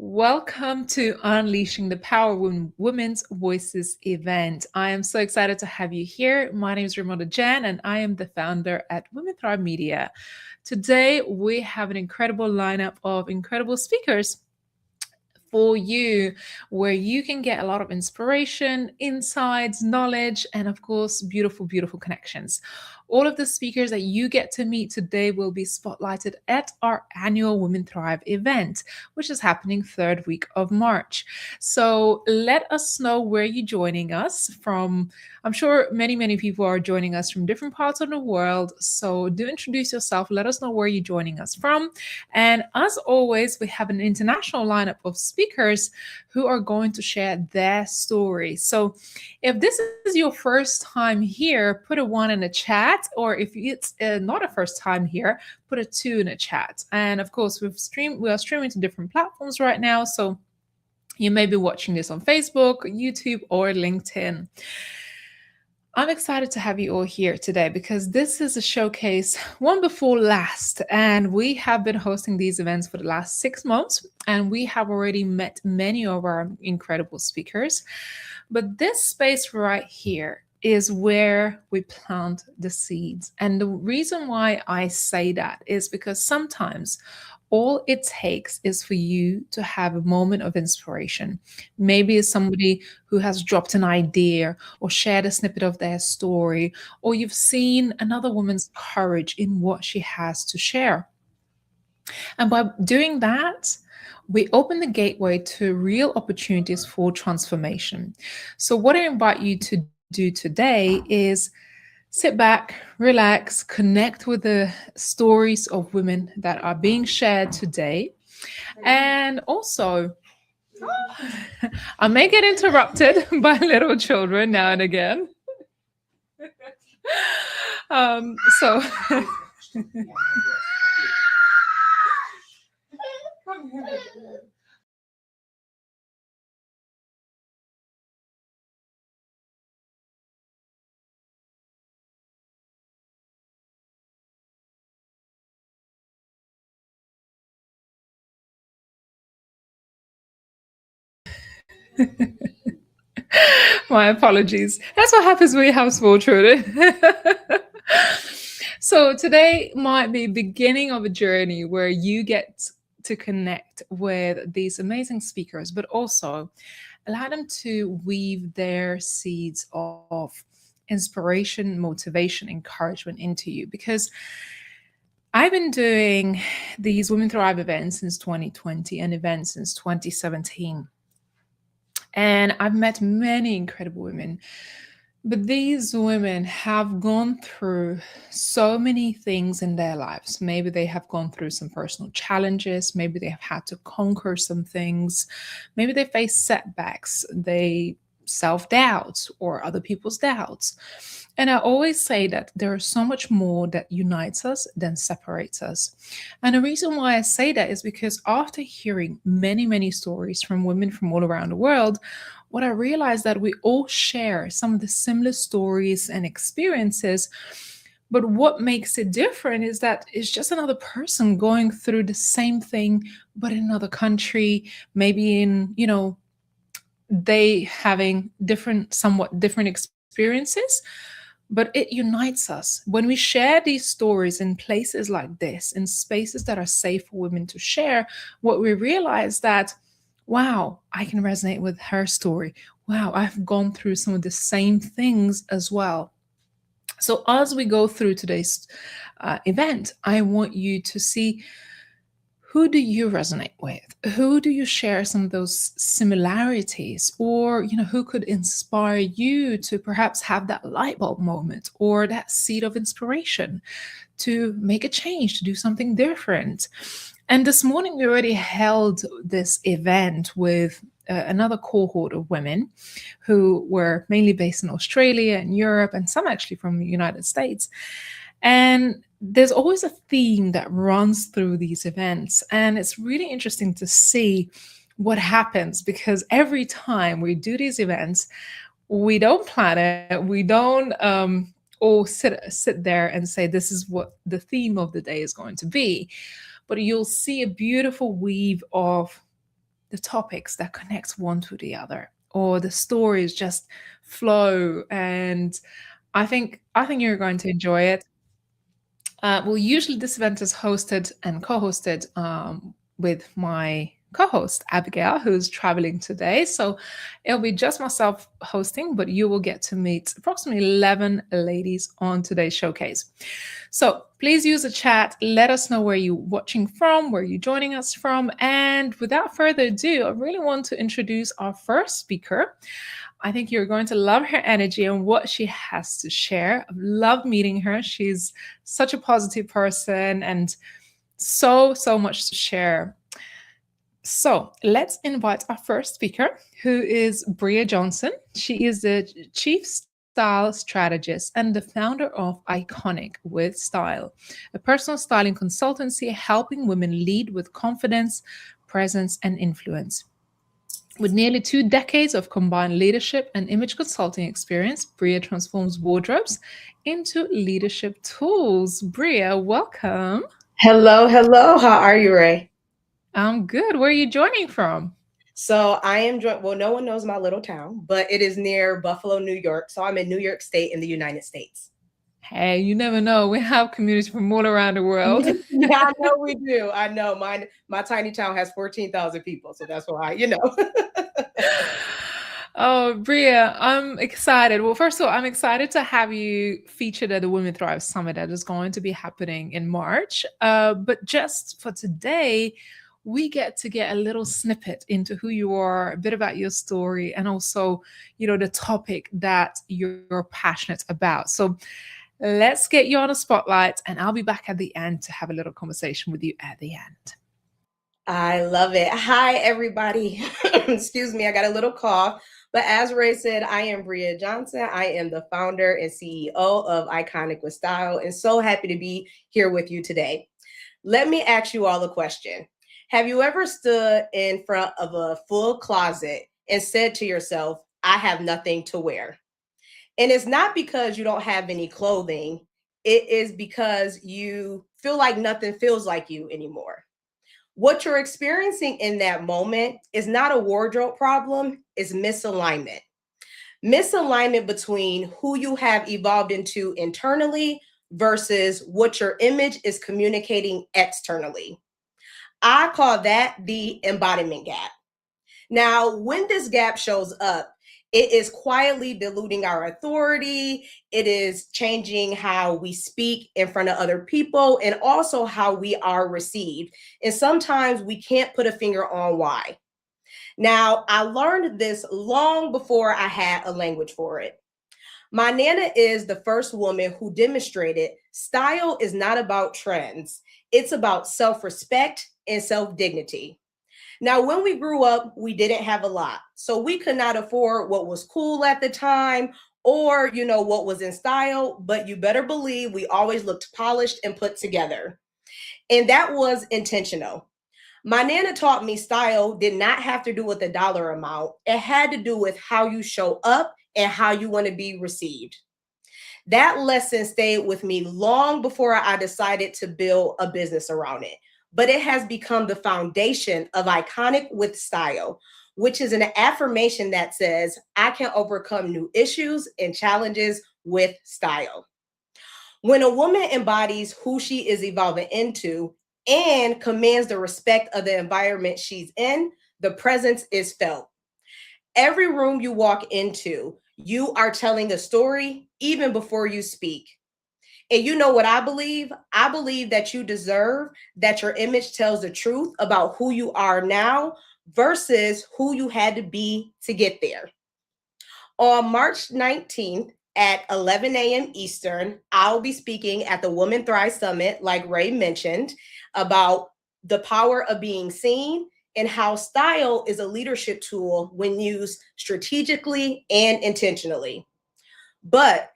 Welcome to Unleashing the Power Women's Voices event. I am so excited to have you here. My name is Ramona Jan, and I am the founder at Women Thrive Media. Today, we have an incredible lineup of incredible speakers for you, where you can get a lot of inspiration, insights, knowledge, and of course, beautiful, beautiful connections. All of the speakers that you get to meet today will be spotlighted at our annual Women Thrive event, which is happening third week of March. So let us know where you're joining us from. I'm sure many, many people are joining us from different parts of the world. So do introduce yourself. Let us know where you're joining us from. And as always, we have an international lineup of speakers who are going to share their story. So if this is your first time here, put a 1 in the chat, or if it's not a first time here, put a 2 in the chat. And of course, we are streaming to different platforms right now. So you may be watching this on Facebook, YouTube, or LinkedIn. I'm excited to have you all here today because this is a showcase, one before last, and we have been hosting these events for the last 6 months, and we have already met many of our incredible speakers. But this space right here is where we plant the seeds. And the reason why I say that is because sometimes all it takes is for you to have a moment of inspiration. Maybe it's somebody who has dropped an idea or shared a snippet of their story, or you've seen another woman's courage in what she has to share. And by doing that, we open the gateway to real opportunities for transformation. So, what I invite you to do today is sit back, relax, connect with the stories of women that are being shared today. And also, I may get interrupted by little children now and again. So, my apologies. That's what happens when you have small children. So today might be beginning of a journey where you get to connect with these amazing speakers, but also allow them to weave their seeds of inspiration, motivation, encouragement into you. Because I've been doing these Women Thrive events since 2020 and events since 2017. And I've met many incredible women, but these women have gone through so many things in their lives. Maybe they have gone through some personal challenges. Maybe they have had to conquer some things. Maybe they face setbacks. They self-doubt or other people's doubts. And I always say that there is so much more that unites us than separates us. And the reason why I say that is because after hearing many, many stories from women from all around the world, what I realized that we all share some of the similar stories and experiences. But what makes it different is that it's just another person going through the same thing, but in another country, maybe in, they having somewhat different experiences, but it unites us. When we share these stories in places like this, in spaces that are safe for women to share, what we realize that, wow, I can resonate with her story. Wow, I've gone through some of the same things as well. So as we go through today's event, I want you to see, who do you resonate with? Who do you share some of those similarities? Or, who could inspire you to perhaps have that light bulb moment or that seed of inspiration to make a change, to do something different? And this morning, we already held this event with another cohort of women who were mainly based in Australia and Europe, and some actually from the United States. And there's always a theme that runs through these events. And it's really interesting to see what happens, because every time we do these events, we don't plan it. We don't all sit there and say, this is what the theme of the day is going to be. But you'll see a beautiful weave of the topics that connects one to the other, or the stories just flow. And I think you're going to enjoy it. Well, usually this event is hosted and co-hosted with my co-host Abigail, who's traveling today. So it'll be just myself hosting, but you will get to meet approximately 11 ladies on today's showcase. So please use the chat. Let us know where you're watching from, where you're joining us from. And without further ado, I really want to introduce our first speaker. I think you're going to love her energy and what she has to share. I've loved meeting her. She's such a positive person and so much to share. So let's invite our first speaker, who is Bria Johnson. She is the Chief Style Strategist and the founder of 𝐼𝐶𝐞𝐚𝐬𝐡𝐢𝐧𝐠 a personal styling consultancy helping women lead with confidence, presence, and influence. With nearly 2 decades of combined leadership and image consulting experience, Bria transforms wardrobes into leadership tools. Bria, welcome. Hello. How are you, Ray? I'm good. Where are you joining from? So I am well, no one knows my little town, but it is near Buffalo, New York. So I'm in New York State in the United States. Hey, you never know. We have communities from all around the world. Yeah, I know we do. I know my tiny town has 14,000 people. So that's why, Oh, Bria, I'm excited. Well, first of all, I'm excited to have you featured at the Women Thrive Summit that is going to be happening in March. But just for today, we get to get a little snippet into who you are, a bit about your story, and also, the topic that you're passionate about. So let's get you on a spotlight, and I'll be back at the end to have a little conversation with you at the end. I love it. Hi, everybody. Excuse me, I got a little cough. But as Ray said, I am Bria Johnson. I am the founder and CEO of Iconic with Style, and so happy to be here with you today. Let me ask you all a question. Have you ever stood in front of a full closet and said to yourself, I have nothing to wear? And it's not because you don't have any clothing. It is because you feel like nothing feels like you anymore. What you're experiencing in that moment is not a wardrobe problem, it's misalignment. Misalignment between who you have evolved into internally versus what your image is communicating externally. I call that the embodiment gap. Now, when this gap shows up, it is quietly diluting our authority. It is changing how we speak in front of other people and also how we are received. And sometimes we can't put a finger on why. Now, I learned this long before I had a language for it. My Nana is the first woman who demonstrated style is not about trends. It's about self-respect and self-dignity. Now, when we grew up, we didn't have a lot. So we could not afford what was cool at the time or, what was in style, but you better believe we always looked polished and put together. And that was intentional. My Nana taught me style did not have to do with the dollar amount. It had to do with how you show up and how you want to be received. That lesson stayed with me long before I decided to build a business around it. But it has become the foundation of Iconic with Style, which is an affirmation that says, I can overcome new issues and challenges with style. When a woman embodies who she is evolving into and commands the respect of the environment she's in, the presence is felt. Every room you walk into, you are telling a story even before you speak. And you know what I believe? I believe that you deserve that your image tells the truth about who you are now versus who you had to be to get there. On March 19th at 11 a.m. Eastern, I'll be speaking at the Women Thrive Summit, like Ray mentioned, about the power of being seen and how style is a leadership tool when used strategically and intentionally. But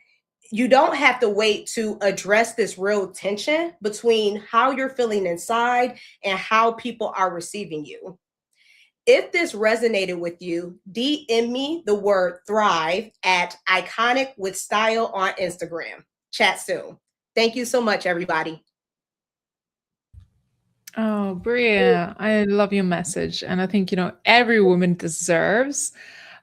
you don't have to wait to address this real tension between how you're feeling inside and how people are receiving you. If this resonated with you, DM me the word thrive at Iconic with Style on Instagram. Chat soon. Thank you so much, everybody. Oh, Bria, I love your message. And I think, every woman deserves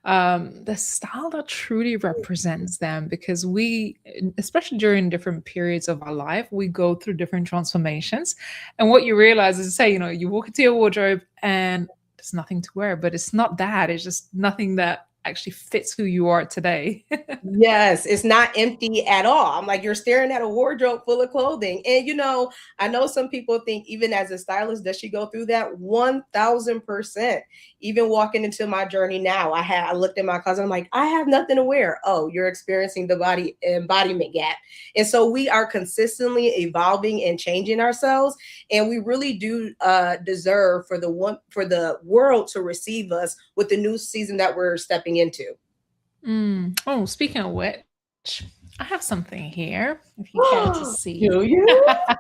the style that truly represents them because we, especially during different periods of our life, we go through different transformations. And what you realize is, say, you walk into your wardrobe and there's nothing to wear, but it's not that. It's just nothing that actually fits who you are today. Yes, it's not empty at all. I'm like, you're staring at a wardrobe full of clothing. And I know some people think, even as a stylist, does she go through that? 1000%. Even walking into my journey now, I looked at my closet, I'm like, I have nothing to wear. Oh, you're experiencing the body embodiment gap. And so we are consistently evolving and changing ourselves. And we really do deserve for the world to receive us with the new season that we're stepping into. Oh, speaking of which, I have something here, if you care to see. Do you? Oh.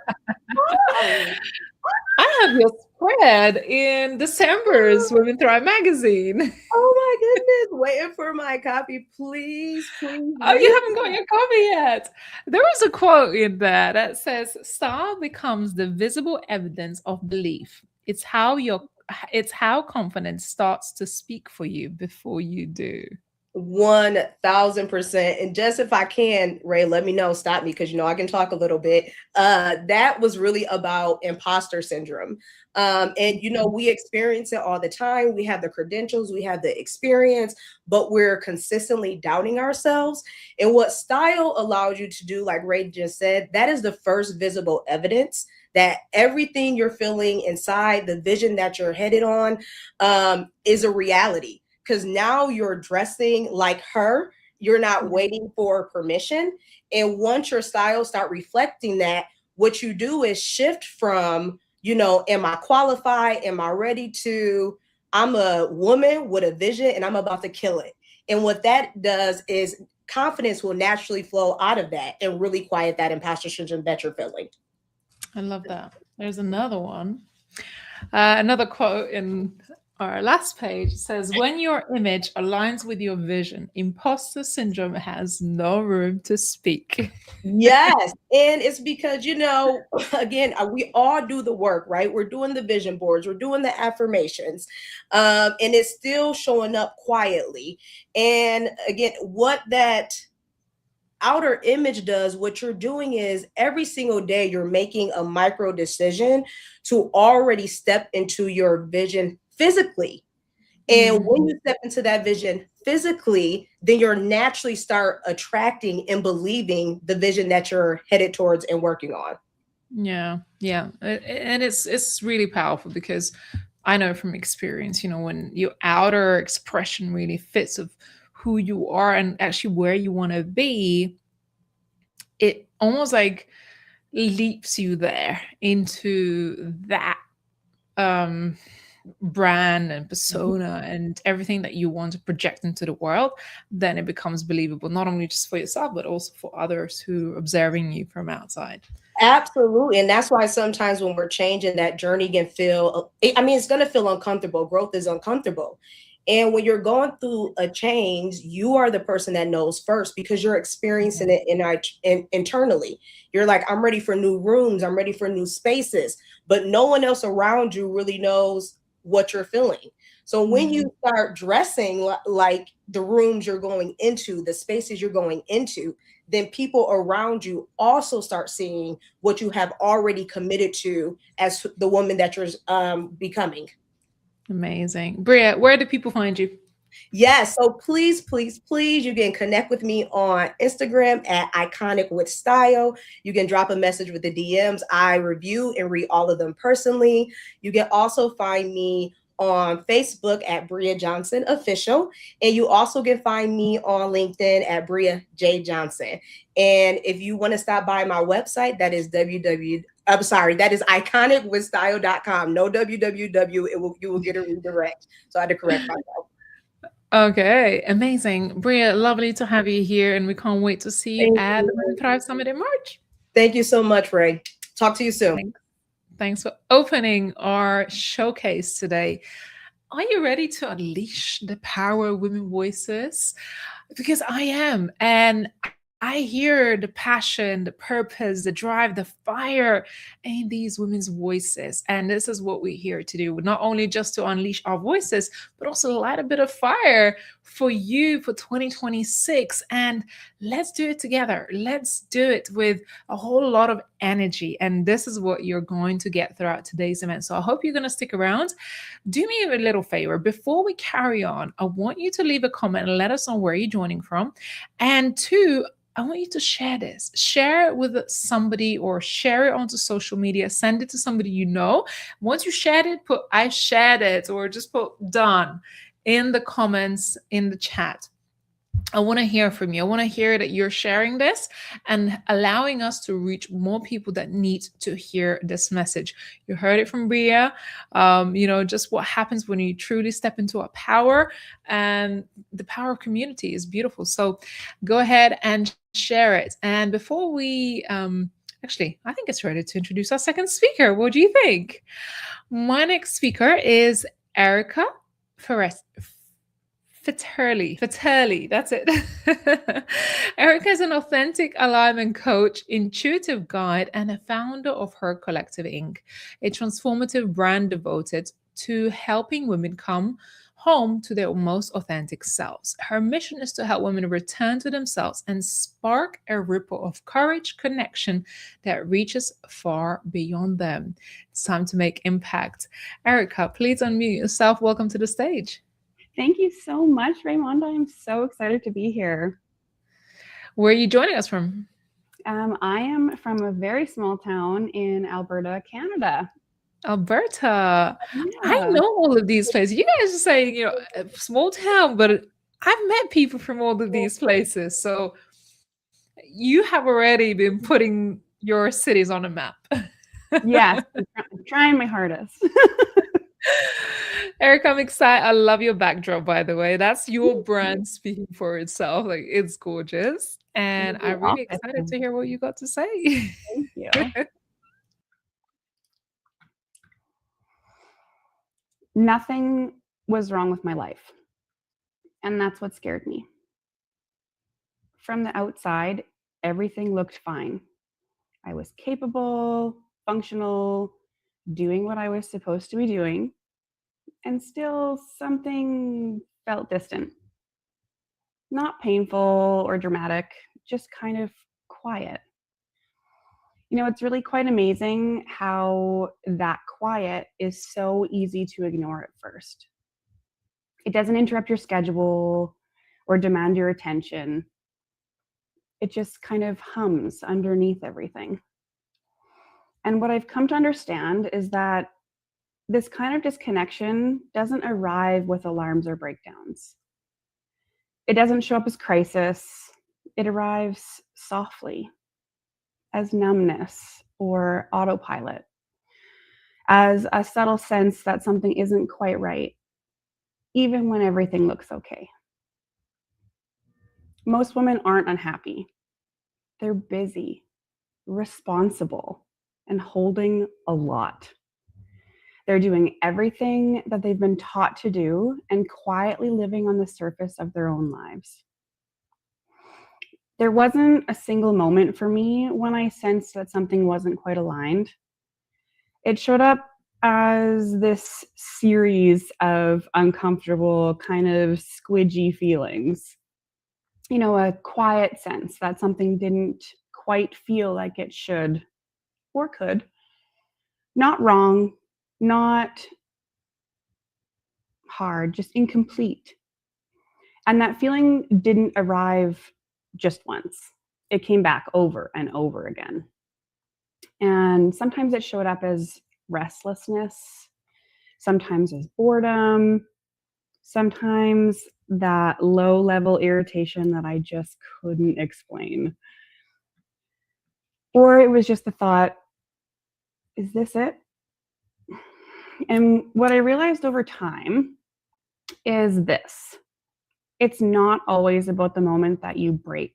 I have your spread in December's Women Thrive magazine. Oh my goodness. Waiting for my copy. Please, please Oh, read you it. haven't got your copy yet. There was a quote in there that says, "Style becomes the visible evidence of belief. It's how confidence starts to speak for you before you do." 1000%. And just if I can, Ray, let me know, stop me, because I can talk a little bit. That was really about imposter syndrome. And we experience it all the time. We have the credentials, we have the experience, but we're consistently doubting ourselves. And what style allows you to do, like Ray just said, that is the first visible evidence that everything you're feeling inside, the vision that you're headed on, is a reality, because now you're dressing like her. You're not waiting for permission. And once your style start reflecting that, what you do is shift from, am I qualified? Am I ready to, I'm a woman with a vision and I'm about to kill it. And what that does is confidence will naturally flow out of that and really quiet that imposter syndrome that you're feeling. I love that. There's another one. Another quote in our last page says, "When your image aligns with your vision, imposter syndrome has no room to speak." Yes. And it's because, again, we all do the work, right? We're doing the vision boards, we're doing the affirmations, and it's still showing up quietly. And again, what that outer image does, what you're doing is every single day you're making a micro decision to already step into your vision physically. And when you step into that vision physically, then you're naturally start attracting and believing the vision that you're headed towards and working on. Yeah, yeah, and it's really powerful because I know from experience, when your outer expression really fits of who you are and actually where you want to be, it almost like leaps you there into that um brand and persona and everything that you want to project into the world. Then it becomes believable, not only just for yourself but also for others who are observing you from outside. Absolutely. And that's why sometimes when we're changing, that journey can feel, I mean, it's going to feel uncomfortable. Growth is uncomfortable. And when you're going through a change, you are the person that knows first because you're experiencing it internally. You're like, I'm ready for new rooms, I'm ready for new spaces, but no one else around you really knows what you're feeling. So when you start dressing like the rooms you're going into, the spaces you're going into, then people around you also start seeing what you have already committed to as the woman that you're becoming. Amazing. Bria, where do people find you? Yes. So please, please, please, you can connect with me on Instagram at Iconic with Style. You can drop a message with the DMs. I review and read all of them personally. You can also find me on Facebook at Bria Johnson Official. And you also can find me on LinkedIn at Bria J. Johnson. And if you want to stop by my website, that is that is iconicwithstyle.com. No www. You will get a redirect. So I had to correct myself. Okay, amazing. Bria, lovely to have you here, and we can't wait to see you Thank at the Women you. Thrive Summit in March. Thank you so much, Ray. Talk to you soon. Thanks for opening our showcase today. Are you ready to unleash the power of women voices? Because I am. And I hear the passion, the purpose, the drive, the fire in these women's voices. And this is what we're here to do, not only just to unleash our voices, but also light a bit of fire for you for 2026. And let's do it together. Let's do it with a whole lot of energy. And this is what you're going to get throughout today's event. So I hope you're going to stick around. Do me a little favor. Before we carry on, I want you to leave a comment and let us know where you're joining from. And two, I want you to share this. Share it with somebody or share it onto social media. Send it to somebody you know. Once you shared it, put I shared it or just put done in the comments in the chat. I want to hear from you. I want to hear that you're sharing this and allowing us to reach more people that need to hear this message. You heard it from Bria. Just what happens when you truly step into our power, and the power of community is beautiful. So go ahead and share it. And before we, actually, I think it's ready to introduce our second speaker. What do you think? My next speaker is Erica Fiterli, that's it. Erica is an authentic alignment coach, intuitive guide, and a founder of Her Collective Inc., a transformative brand devoted to helping women come home to their most authentic selves. Her mission is to help women return to themselves and spark a ripple of courage, connection that reaches far beyond them. It's time to make impact. Erica, please unmute yourself. Welcome to the stage. Thank you so much, Raymonda. I'm so excited to be here. Where are you joining us from? I am from a very small town in Alberta, Canada. Alberta. Yeah. I know all of these places. You guys are saying, a small town, but I've met people from all of these places. So you have already been putting your cities on a map. Yes, I'm trying my hardest. Erica, I'm excited. I love your backdrop, by the way. That's your brand speaking for itself. Like, it's gorgeous. And I'm really excited to hear what you got to say. Thank you. Nothing was wrong with my life. And that's what scared me. From the outside, everything looked fine. I was capable, functional, doing what I was supposed to be doing. And still something felt distant. Not painful or dramatic, just kind of quiet. It's really quite amazing how that quiet is so easy to ignore at first. It doesn't interrupt your schedule or demand your attention. It just kind of hums underneath everything. And what I've come to understand is that this kind of disconnection doesn't arrive with alarms or breakdowns. It doesn't show up as crisis. It arrives softly, as numbness or autopilot, as a subtle sense that something isn't quite right, even when everything looks okay. Most women aren't unhappy. They're busy, responsible, and holding a lot. They're doing everything that they've been taught to do and quietly living on the surface of their own lives. There wasn't a single moment for me when I sensed that something wasn't quite aligned. It showed up as this series of uncomfortable, kind of squidgy feelings. A quiet sense that something didn't quite feel like it should or could. Not wrong, not hard, just incomplete. And that feeling didn't arrive just once. It came back over and over again. And sometimes it showed up as restlessness, sometimes as boredom, sometimes that low-level irritation that I just couldn't explain. Or it was just the thought, is this it? And what I realized over time is this. It's not always about the moment that you break.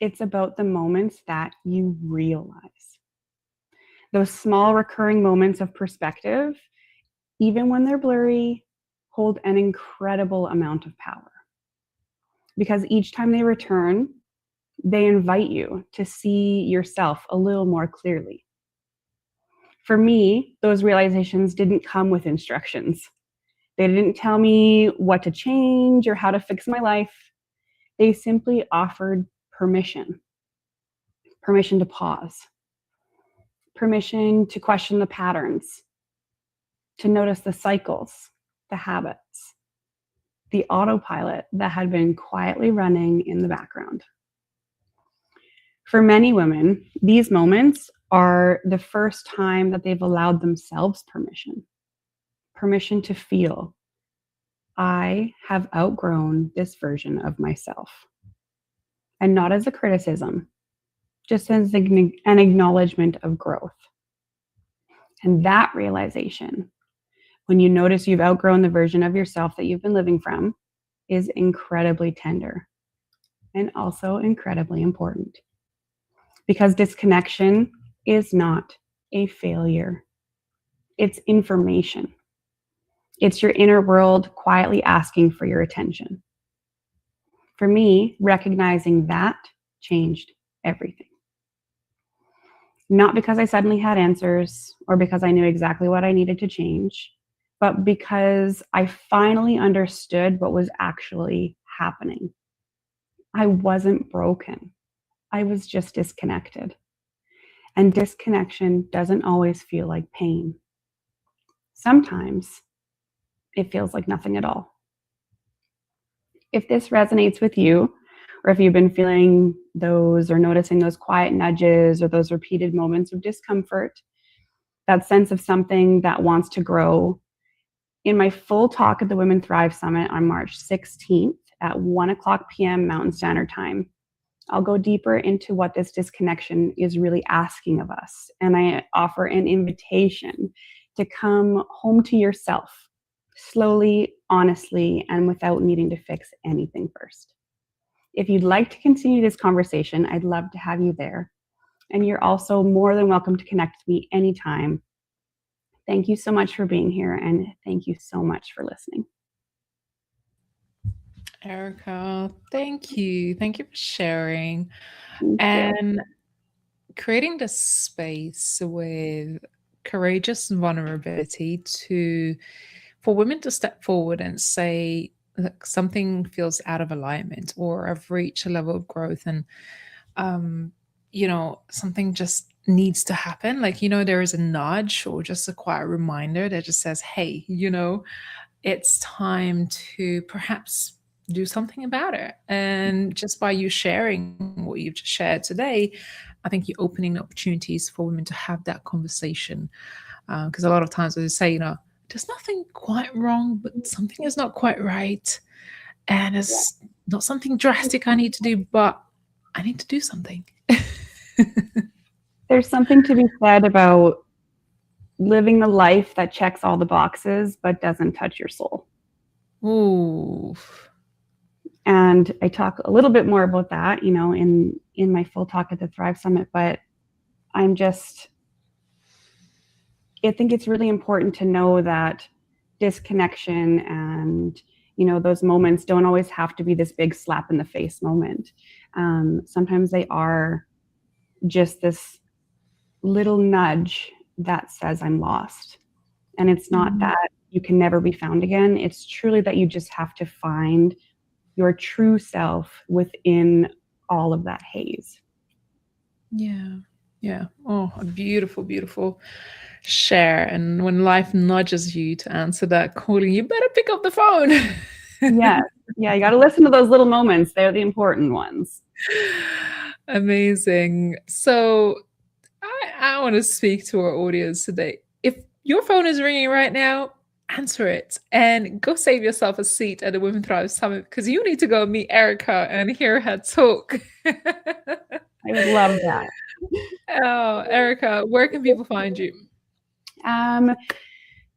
It's about the moments that you realize. Those small recurring moments of perspective, even when they're blurry, hold an incredible amount of power. Because each time they return, They invite you to see yourself a little more clearly. For me, those realizations didn't come with instructions. They didn't tell me what to change or how to fix my life. They simply offered permission. Permission to pause. Permission to question the patterns, to notice the cycles, the habits, the autopilot that had been quietly running in the background. For many women, these moments are the first time that they've allowed themselves permission to feel, I have outgrown this version of myself. And not as a criticism, just as an acknowledgement of growth. And that realization, when you notice you've outgrown the version of yourself that you've been living from, is incredibly tender and also incredibly important. Because disconnection is not a failure. It's information. It's your inner world quietly asking for your attention. For me, recognizing that changed everything. Not because I suddenly had answers or because I knew exactly what I needed to change, but because I finally understood what was actually happening. I wasn't broken. I was just disconnected. And disconnection doesn't always feel like pain. Sometimes it feels like nothing at all. If this resonates with you, or if you've been feeling those or noticing those quiet nudges or those repeated moments of discomfort, that sense of something that wants to grow, in my full talk at the Women Thrive Summit on March 16th at 1:00 p.m. Mountain Standard Time, I'll go deeper into what this disconnection is really asking of us. And I offer an invitation to come home to yourself slowly, honestly, and without needing to fix anything first. If you'd like to continue this conversation, I'd love to have you there. And you're also more than welcome to connect with me anytime. Thank you so much for being here, and thank you so much for listening. Erica, thank you. Thank you for sharing Thank you. and creating this space with courageous vulnerability for women to step forward and say, look, something feels out of alignment, or I've reached a level of growth and something just needs to happen. Like, there is a nudge or just a quiet reminder that just says, hey, it's time to perhaps do something about it. And just by you sharing what you've just shared today, I think you're opening opportunities for women to have that conversation. Because a lot of times they say, there's nothing quite wrong, but something is not quite right. And it's not something drastic I need to do, but I need to do something. There's something to be said about living the life that checks all the boxes, but doesn't touch your soul. Ooh. And I talk a little bit more about that, in my full talk at the Thrive Summit, but I think it's really important to know that disconnection and, those moments don't always have to be this big slap in the face moment. Sometimes they are just this little nudge that says I'm lost. And it's not that you can never be found again. It's truly that you just have to find your true self within all of that haze. Yeah. Yeah. Oh, a beautiful, beautiful share. And when life nudges you to answer that calling, you better pick up the phone. Yeah. You got to listen to those little moments. They're the important ones. Amazing. So I want to speak to our audience today. If your phone is ringing right now, answer it and go save yourself a seat at the Women Thrive Summit, because you need to go meet Erica and hear her talk. I would love that. Oh, Erica, where can people find you?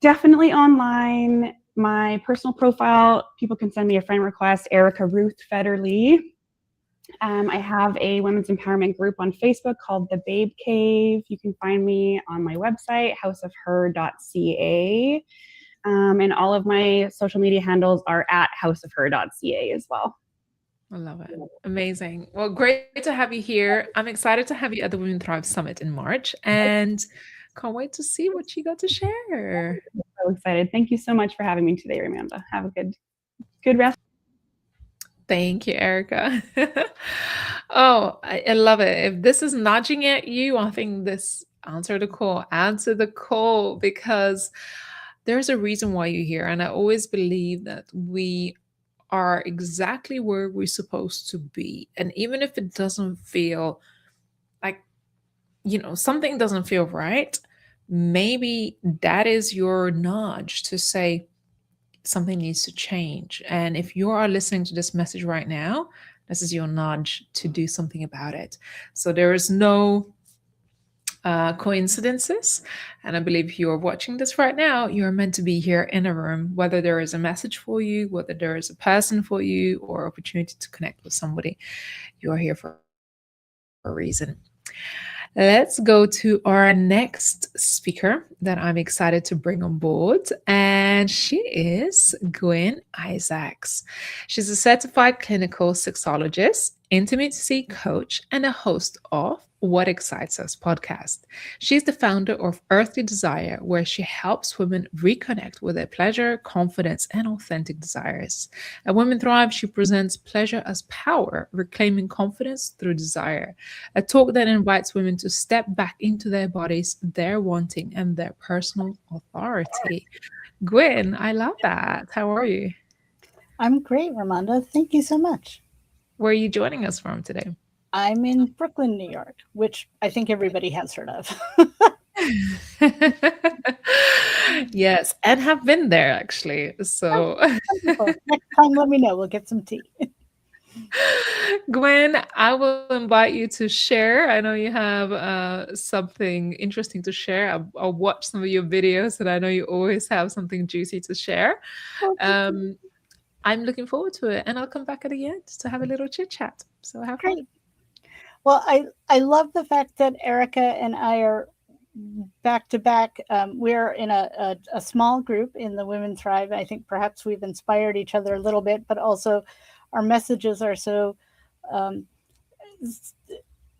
Definitely online. My personal profile, people can send me a friend request, Erica Ruth Federle. I have a women's empowerment group on Facebook called The Babe Cave. You can find me on my website, houseofher.ca. And all of my social media handles are at houseofher.ca as well. I love it. Amazing. Well, great to have you here. I'm excited to have you at the Women Thrive Summit in March and can't wait to see what you got to share. I'm so excited. Thank you so much for having me today, Amanda. Have a good rest. Thank you, Erica. Oh, I love it. If this is nudging at you, I think this answer the call, answer the call because there's a reason why you're here. And I always believe that we are exactly where we're supposed to be. And even if it doesn't feel like, something doesn't feel right, maybe that is your nudge to say something needs to change. And if you are listening to this message right now, this is your nudge to do something about it. So there is no coincidences. And I believe if you are watching this right now, you're meant to be here in a room, whether there is a message for you, whether there is a person for you, or opportunity to connect with somebody. You are here for a reason. Let's go to our next speaker that I'm excited to bring on board. And she is 𝐸𝐨𝐴𝐬𝐽𝐻𝐿𝐴𝐽𝐻. She's a certified clinical sexologist, intimacy coach, and a host of What Excites Us podcast. She's the founder of Earthly Desire, where she helps women reconnect with their pleasure, confidence, and authentic desires. At Women Thrive, she presents Pleasure as Power, Reclaiming Confidence Through Desire, a talk that invites women to step back into their bodies, their wanting, and their personal authority. Gwen, I love that. How are you? I'm great, Ramonda. Thank you so much. Where are you joining us from today? I'm in Brooklyn, New York, which I think everybody has heard of. Yes, and have been there actually. So, Next time, let me know. We'll get some tea. Gwen, I will invite you to share. I know you have something interesting to share. I'll watch some of your videos, and I know you always have something juicy to share. I'm looking forward to it, and I'll come back at the end to have a little chit chat. So have fun. Great. Well, I love the fact that Erica and I are back to back. We're in a small group in the Women Thrive. I think perhaps we've inspired each other a little bit, but also our messages are so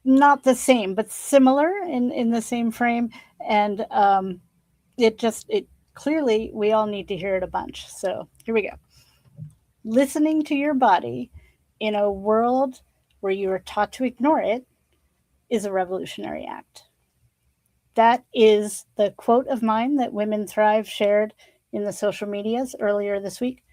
not the same, but similar in the same frame. And it clearly we all need to hear it a bunch. So here we go. Listening to your body in a world where you are taught to ignore it is a revolutionary act. That is the quote of mine that Women Thrive shared in the social medias earlier this week.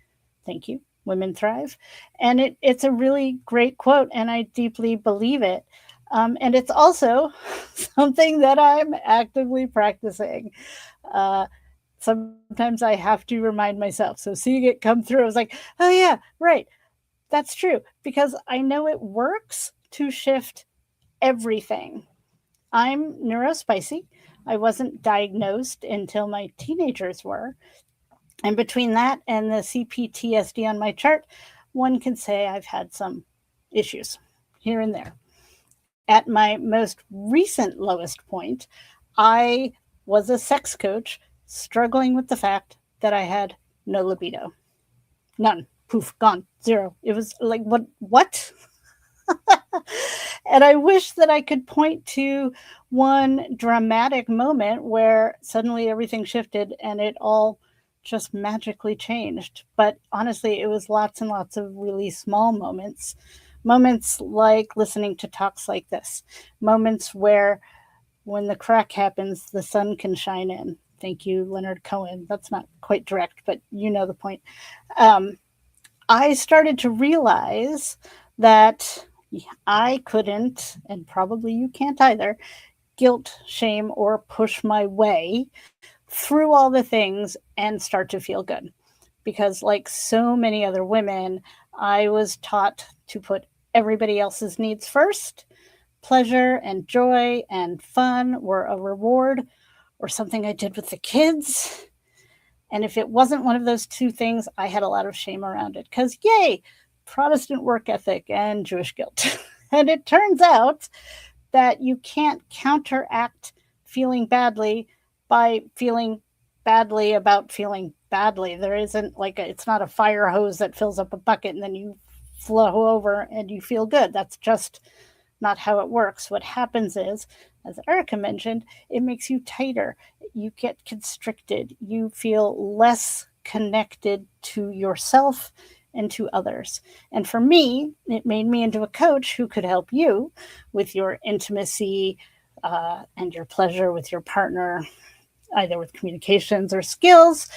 Thank you, Women Thrive. And it's a really great quote, and I deeply believe it. And it's also something that I'm actively practicing. Sometimes I have to remind myself. So seeing it come through, I was like, oh yeah, right. That's true, because I know it works to shift everything. I'm neurospicy. I wasn't diagnosed until my teenagers were. And between that and the CPTSD on my chart, one can say I've had some issues here and there. At my most recent lowest point, I was a sex coach struggling with the fact that I had no libido. None. Poof, gone, zero. It was like, what? And I wish that I could point to one dramatic moment where suddenly everything shifted and it all just magically changed. But honestly, it was lots and lots of really small moments. Moments like listening to talks like this. Moments where when the crack happens, the sun can shine in. Thank you, Leonard Cohen. That's not quite direct, but you know the point. I started to realize that I couldn't, and probably you can't either, guilt, shame, or push my way through all the things and start to feel good. Because like so many other women, I was taught to put everybody else's needs first. Pleasure and joy and fun were a reward or something I did with the kids. And if it wasn't one of those two things, I had a lot of shame around it because, yay, Protestant work ethic and Jewish guilt. And it turns out that you can't counteract feeling badly by feeling badly about feeling badly. There isn't it's not a fire hose that fills up a bucket and then you flow over and you feel good. That's just not how it works. What happens is, as Erica mentioned, it makes you tighter. You get constricted. You feel less connected to yourself and to others. And for me, it made me into a coach who could help you with your intimacy and your pleasure with your partner, either with communications or skills.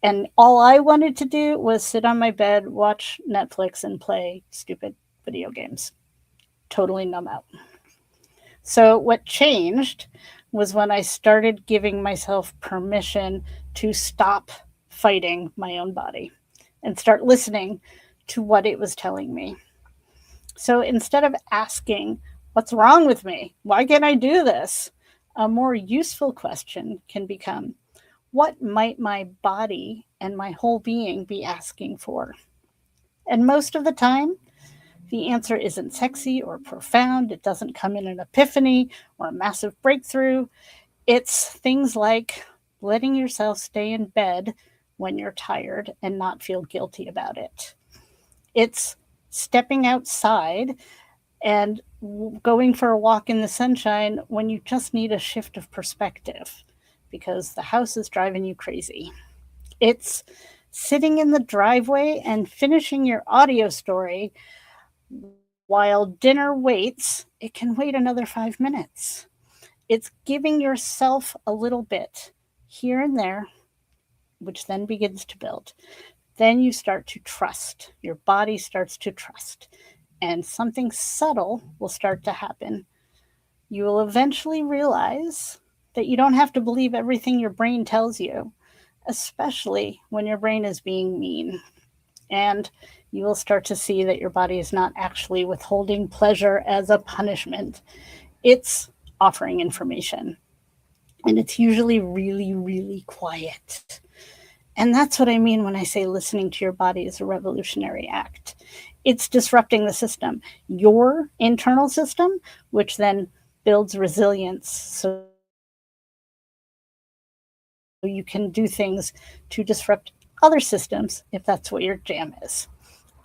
And all I wanted to do was sit on my bed, watch Netflix, and play stupid video games. Totally numb out. So what changed was when I started giving myself permission to stop fighting my own body and start listening to what it was telling me. So instead of asking, what's wrong with me? Why can't I do this? A more useful question can become, what might my body and my whole being be asking for? And most of the time, the answer isn't sexy or profound. It doesn't come in an epiphany or a massive breakthrough. It's things like letting yourself stay in bed when you're tired and not feel guilty about it. It's stepping outside and going for a walk in the sunshine when you just need a shift of perspective because the house is driving you crazy. It's sitting in the driveway and finishing your audio story while dinner waits. It can wait another 5 minutes. It's giving yourself a little bit here and there, which then begins to build. Then you start to trust. Your body starts to trust. And something subtle will start to happen. You will eventually realize that you don't have to believe everything your brain tells you, especially when your brain is being mean. And you will start to see that your body is not actually withholding pleasure as a punishment. It's offering information. And it's usually really, really quiet. And that's what I mean when I say listening to your body is a revolutionary act. It's disrupting the system, your internal system, which then builds resilience so you can do things to disrupt other systems if that's what your jam is.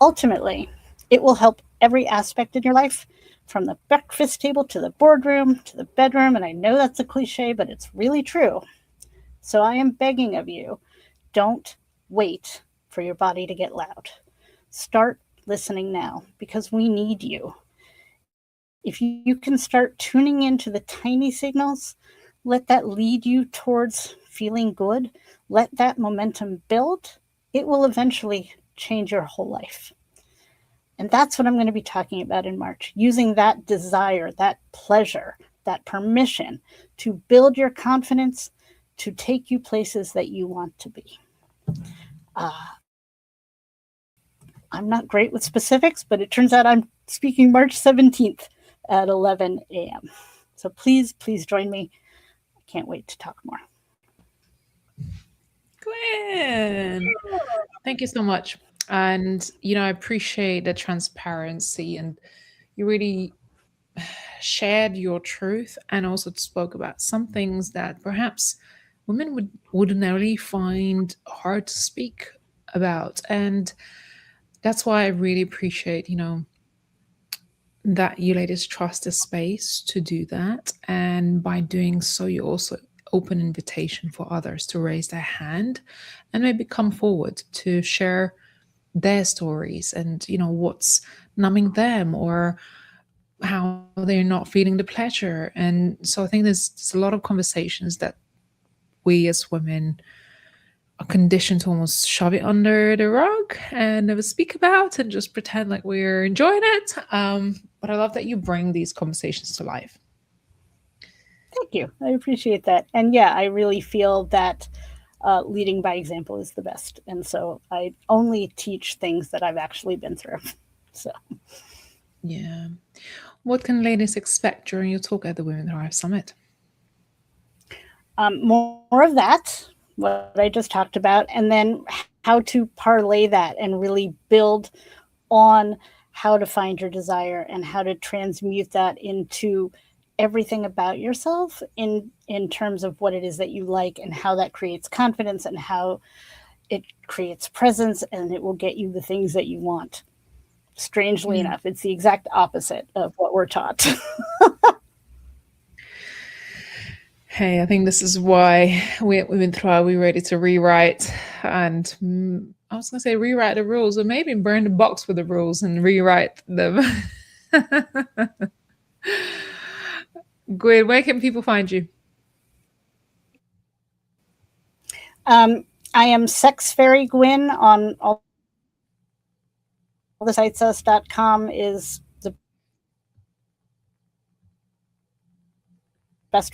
Ultimately, it will help every aspect in your life, from the breakfast table to the boardroom to the bedroom. And I know that's a cliche, but it's really true. So I am begging of you, don't wait for your body to get loud. Start listening now because we need you. If you can start tuning into the tiny signals, let that lead you towards feeling good, let that momentum build, it will eventually change your whole life. And that's what I'm going to be talking about in March, using that desire, that pleasure, that permission to build your confidence, to take you places that you want to be. I'm not great with specifics, but it turns out I'm speaking March 17th at 11 a.m. So please join me. I can't wait to talk more. Gwen, thank you so much. And, I appreciate the transparency, and you really shared your truth and also spoke about some things that perhaps women would ordinarily find hard to speak about. And that's why I really appreciate, that you ladies trust the space to do that. And by doing so, you also open invitation for others to raise their hand and maybe come forward to share their stories and, what's numbing them or how they're not feeling the pleasure. And so I think there's a lot of conversations that we as women are conditioned to almost shove it under the rug and never speak about and just pretend like we're enjoying it. But I love that you bring these conversations to life. Thank you. I appreciate that. And yeah, I really feel that leading by example is the best. And so I only teach things that I've actually been through. So, yeah. What can ladies expect during your talk at the Women Thrive Summit? More of that, what I just talked about, and then how to parlay that and really build on how to find your desire and how to transmute that into everything about yourself in terms of what it is that you like and how that creates confidence and how it creates presence and it will get you the things that you want. strangely Mm. enough. It's the exact opposite of what we're taught. Hey, I think this is why women thrive. We're ready to rewrite and I was going to say rewrite the rules, or maybe burn the box with the rules and rewrite them. Gwen, where can people find you? I am Sex Fairy Gwyn on all the sites. Us.com is the best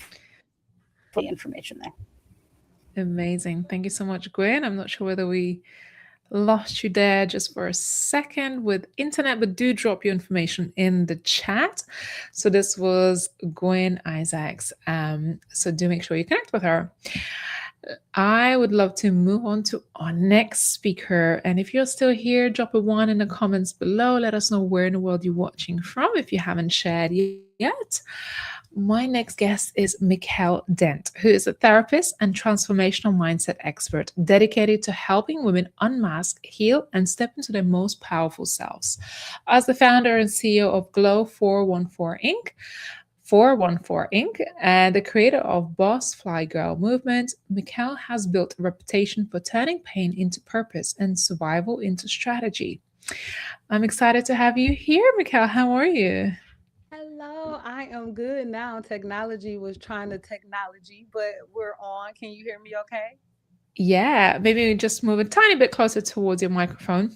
for the information there. Amazing. Thank you so much, Gwen. I'm not sure whether we lost you there just for a second with internet, but do drop your information in the chat. So this was Gwen Isaacs. So do make sure you connect with her. I would love to move on to our next speaker. And if you're still here, drop a 1 in the comments below. Let us know where in the world you're watching from if you haven't shared yet. My next guest is 𝐔𝐬𝐬𝐬𝐬 Dent, who is a therapist and transformational mindset expert dedicated to helping women unmask, heal, and step into their most powerful selves. As the founder and CEO of Glow 414 Inc., and the creator of Boss Fly Girl movement, 𝐔𝐬𝐬𝐬𝐬 has built a reputation for turning pain into purpose and survival into strategy. I'm excited to have you here, 𝐔𝐬𝐬𝐬𝐬. How are you? Hello, I am good now. Technology was trying to technology, but we're on. Can you hear me okay? Yeah, maybe just move a tiny bit closer towards your microphone,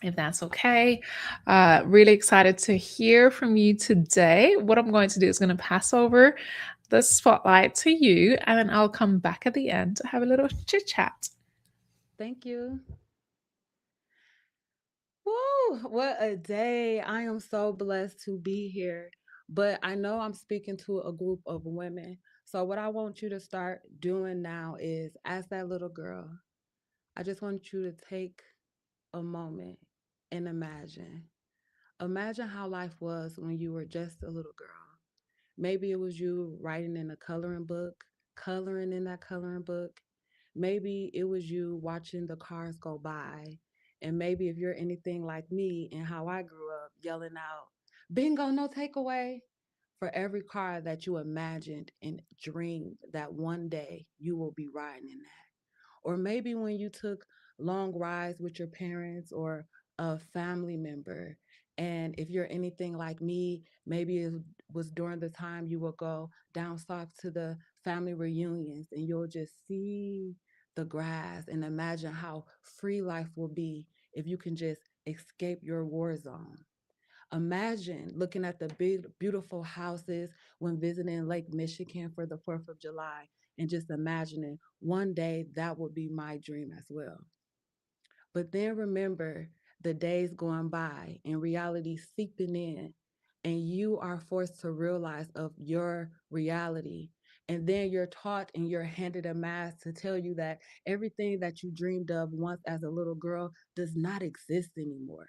if that's okay. Really excited to hear from you today. What I'm going to do is going to pass over the spotlight to you, and then I'll come back at the end to have a little chit chat. Thank you. Woo, what a day. I am so blessed to be here. But I know I'm speaking to a group of women. So, what I want you to start doing now is, as that little girl, I just want you to take a moment and imagine. Imagine how life was when you were just a little girl. Maybe it was you writing in a coloring book, coloring in that coloring book. Maybe it was you watching the cars go by. And maybe if you're anything like me and how I grew up, yelling out, bingo, no takeaway, for every car that you imagined and dreamed that one day you will be riding in that. Or maybe when you took long rides with your parents or a family member. And if you're anything like me, maybe it was during the time you will go down south to the family reunions and you'll just see the grass and imagine how free life will be if you can just escape your war zone. Imagine looking at the big, beautiful houses when visiting Lake Michigan for the 4th of July and just imagining one day that would be my dream as well. But then remember the days going by and reality seeping in, and you are forced to realize of your reality. And then you're taught and you're handed a mask to tell you that everything that you dreamed of once as a little girl does not exist anymore.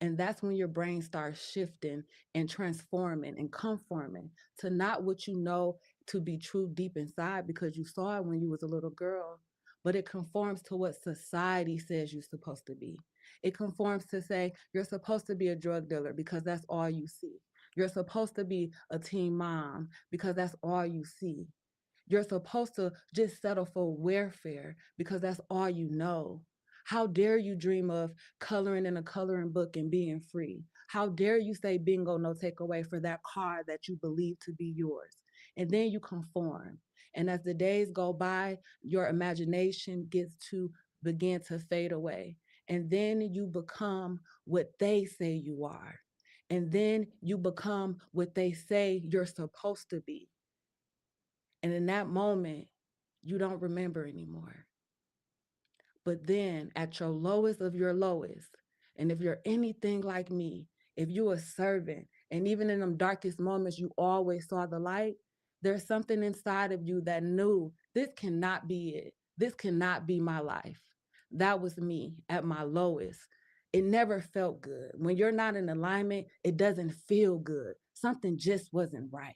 And that's when your brain starts shifting and transforming and conforming to not what you know to be true deep inside because you saw it when you was a little girl, but it conforms to what society says you're supposed to be. It conforms to say you're supposed to be a drug dealer because that's all you see. You're supposed to be a teen mom because that's all you see. You're supposed to just settle for welfare because that's all you know. How dare you dream of coloring in a coloring book and being free? How dare you say bingo, no takeaway for that car that you believe to be yours? And then you conform. And as the days go by, your imagination gets to begin to fade away. And then you become what they say you are. And then you become what they say you're supposed to be. And in that moment, you don't remember anymore. But then at your lowest of your lowest, and if you're anything like me, if you're a servant, and even in them darkest moments, you always saw the light, there's something inside of you that knew this cannot be it. This cannot be my life. That was me at my lowest. It never felt good. When you're not in alignment, it doesn't feel good. Something just wasn't right.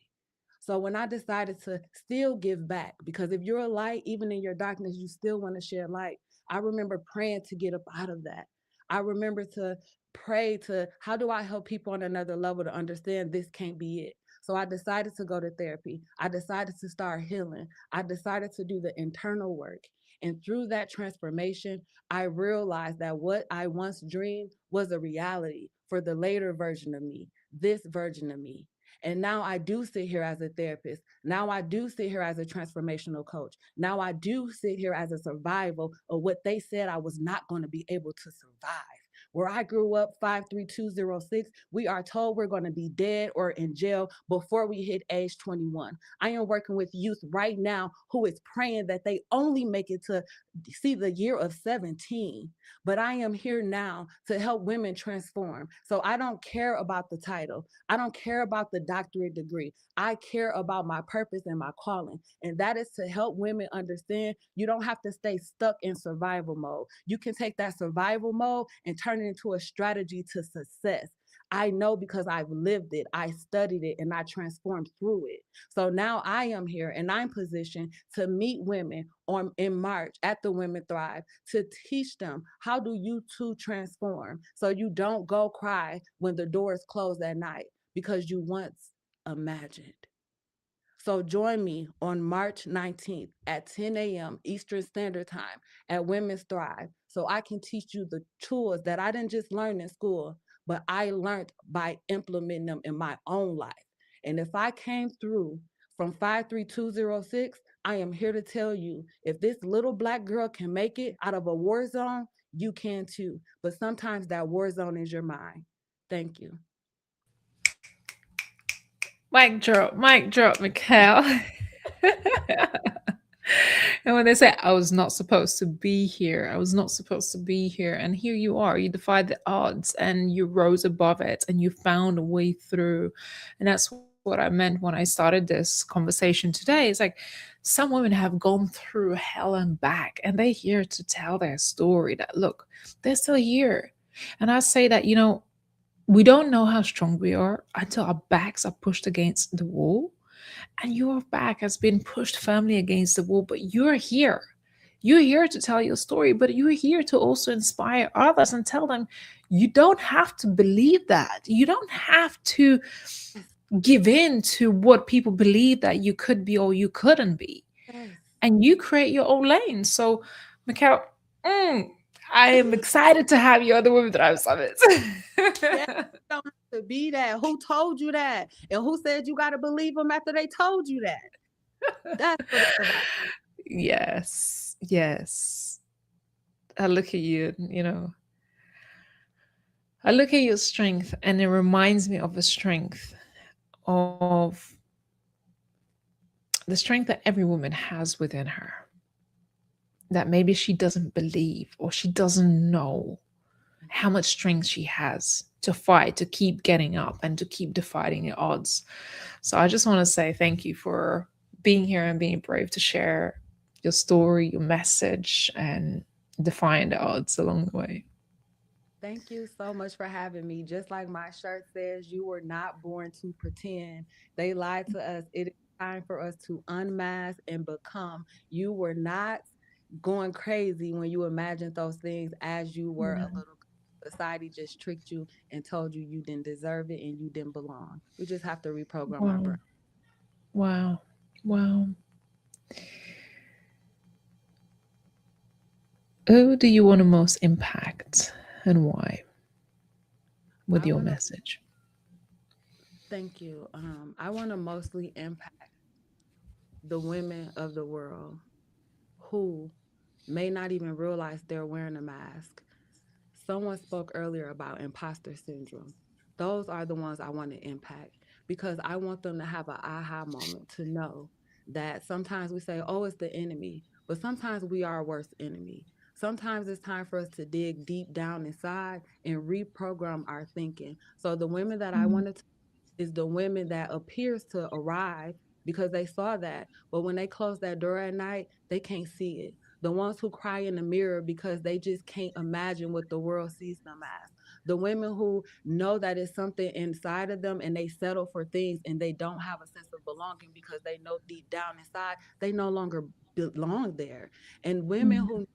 So when I decided to still give back, because if you're a light, even in your darkness, you still want to share light. I remember praying to get up out of that. I remember to pray to, how do I help people on another level to understand this can't be it? So I decided to go to therapy. I decided to start healing. I decided to do the internal work. And through that transformation, I realized that what I once dreamed was a reality for the later version of me, this version of me. And now I do sit here as a therapist. Now I do sit here as a transformational coach. Now I do sit here as a survival of what they said I was not going to be able to survive. Where I grew up, 53206, we are told we're going to be dead or in jail before we hit age 21. I am working with youth right now who is praying that they only make it to see the year of 17. But I am here now to help women transform. So I don't care about the title. I don't care about the doctorate degree. I care about my purpose and my calling. And that is to help women understand you don't have to stay stuck in survival mode. You can take that survival mode and turn it into a strategy to success. I know because I've lived it, I studied it, and I transformed through it. So now I am here and I'm positioned to meet women on in March at the Women Thrive to teach them how do you too transform so you don't go cry when the doors close at night because you once imagined. So join me on March 19th at 10 a.m. Eastern Standard Time at Women's Thrive so I can teach you the tools that I didn't just learn in school, but I learned by implementing them in my own life. And if I came through from 53206, I am here to tell you if this little Black girl can make it out of a war zone, you can too. But sometimes that war zone is your mind. Thank you. Mic drop, Mikhail. And when they say, I was not supposed to be here, I was not supposed to be here. And here you are, you defied the odds and you rose above it and you found a way through. And that's what I meant when I started this conversation today. It's like some women have gone through hell and back and they're here to tell their story that, look, they're still here. And I say that, we don't know how strong we are until our backs are pushed against the wall and your back has been pushed firmly against the wall, but you're here. You're here to tell your story, but you're here to also inspire others and tell them you don't have to believe that. You don't have to give in to what people believe that you could be or you couldn't be. Yes. And you create your own lane. So, Mikhail, I am excited to have you on the Women Drive Summit. Yes, you don't have to be that. Who told you that? And who said you got to believe them after they told you that? That's what it's about. Yes, yes. I look at you, I look at your strength and it reminds me of of the strength that every woman has within her. That maybe she doesn't believe or she doesn't know how much strength she has to fight, to keep getting up and to keep defying the odds. So I just want to say thank you for being here and being brave to share your story, your message, and defying the odds along the way. Thank you so much for having me. Just like my shirt says, you were not born to pretend. They lied to us. It is time for us to unmask and become. You were not going crazy when you imagined those things as you were a Wow. little. Society just tricked you and told you you didn't deserve it and you didn't belong. We just have to reprogram our Wow. brain. Wow. Wow. Who do you want to most impact and why with I your want to message? thank you. I want to mostly impact the women of the world who may not even realize they're wearing a mask. Someone spoke earlier about imposter syndrome. Those are the ones I want to impact because I want them to have an aha moment to know that sometimes we say, oh, it's the enemy, but sometimes we are our worst enemy. Sometimes it's time for us to dig deep down inside and reprogram our thinking. So the women that I Mm, wanted to is the women that appears to arrive because they saw that, but when they close that door at night, they can't see it. The ones who cry in the mirror because they just can't imagine what the world sees them as. The women who know that it's something inside of them and they settle for things and they don't have a sense of belonging because they know deep down inside they no longer belong there. And women mm, who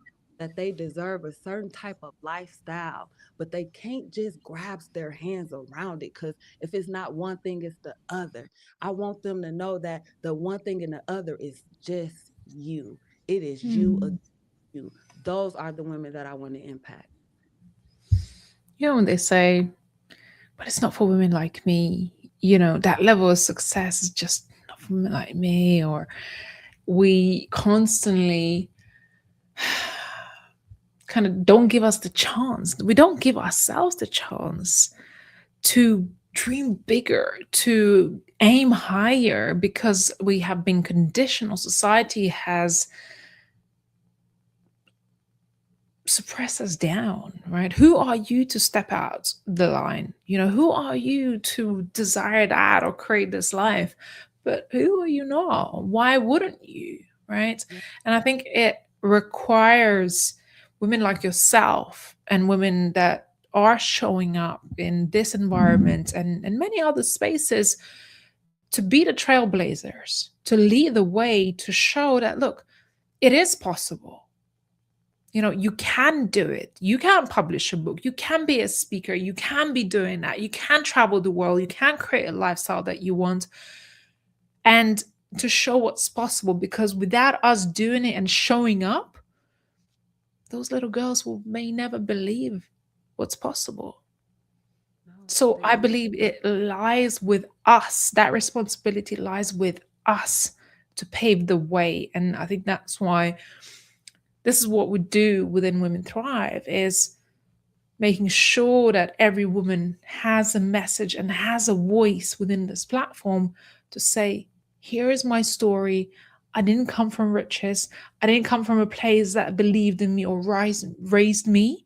that they deserve a certain type of lifestyle, but they can't just grasp their hands around it because if it's not one thing, it's the other. I want them to know that the one thing and the other is just you. It is you Mm. against you. Those are the women that I want to impact. You know, when they say, but it's not for women like me, you know, that level of success is just not for women like me, or we constantly kind of don't give us the chance. We don't give ourselves the chance to dream bigger, to aim higher, because we have been conditioned, or society has suppressed us down, right? Who are you to step out the line? You know, who are you to desire that or create this life? But who are you not? Why wouldn't you? Right? Yeah. And I think it requires women like yourself and women that are showing up in this environment and many other spaces to be the trailblazers, to lead the way, to show that, look, it is possible. You know, you can do it. You can publish a book. You can be a speaker. You can be doing that. You can travel the world. You can create a lifestyle that you want. And to show what's possible, because without us doing it and showing up, those little girls may never believe what's possible. No, So they I won't. believe it lies with us. That responsibility lies with us to pave the way. And I think that's why this is what we do within Women Thrive, is making sure that every woman has a message and has a voice within this platform to say, here is my story. I didn't come from riches. I didn't come from a place that believed in me or raised me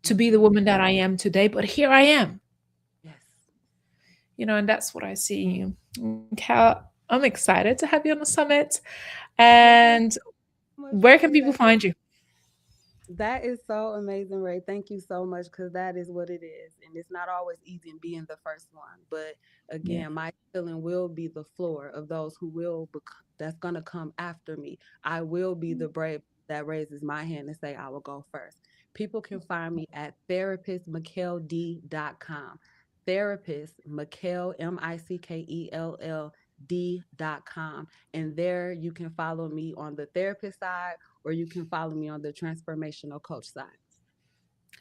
to be the Mhm. woman that I am today, but here I am. Yes. You know, and that's what I see in you. Cal, I'm excited to have you on the summit. Thank you And so much for where can people inviting. find you? That is so amazing, Ray. Thank you so much because that is what it is. And it's not always easy in being the first one. But Yeah. again, my ceiling will be the floor of those who will that's gonna come after me. I will be the brave that raises my hand and say I will go first. People can find me at therapistmickell.com. Therapist Mickell, MICKELL.com. And there you can follow me on the therapist side, or you can follow me on the transformational coach side.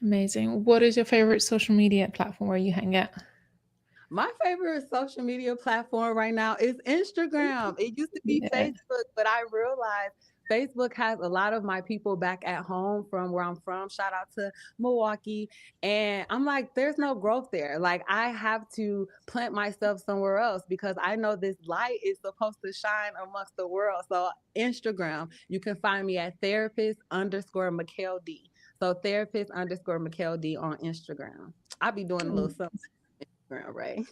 Amazing. What is your favorite social media platform where you hang out? My favorite social media platform right now is Instagram. It used to be Yeah. Facebook, but I realized Facebook has a lot of my people back at home from where I'm from. Shout out to Milwaukee. And I'm like, there's no growth there. Like, I have to plant myself somewhere else because I know this light is supposed to shine amongst the world. So, Instagram, you can find me at therapist_MickellD. So, therapist_MickellD on Instagram. I'll be doing a little something around, right?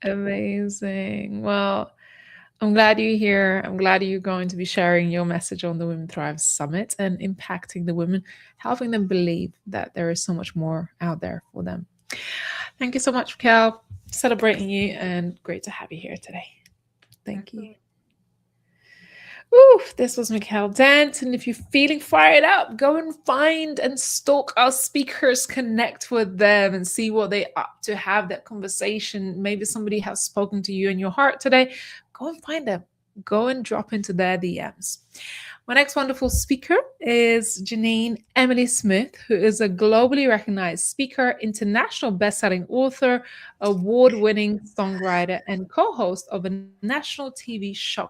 Amazing. Well, I'm glad you're here. I'm glad you're going to be sharing your message on the Women Thrive Summit and impacting the women, helping them believe that there is so much more out there for them. Thank you so much, Cal. Celebrating you and great to have you here today. Thank you. Absolutely. Ooh, this was Mikhail Dent. And if you're feeling fired up, go and find and stalk our speakers, connect with them and see what they up to, have that conversation. Maybe somebody has spoken to you in your heart today. Go and find them. Go and drop into their DMs. My next wonderful speaker is Janine Emily Smith, who is a globally recognized speaker, international best-selling author, award-winning songwriter, and co-host of a national TV show,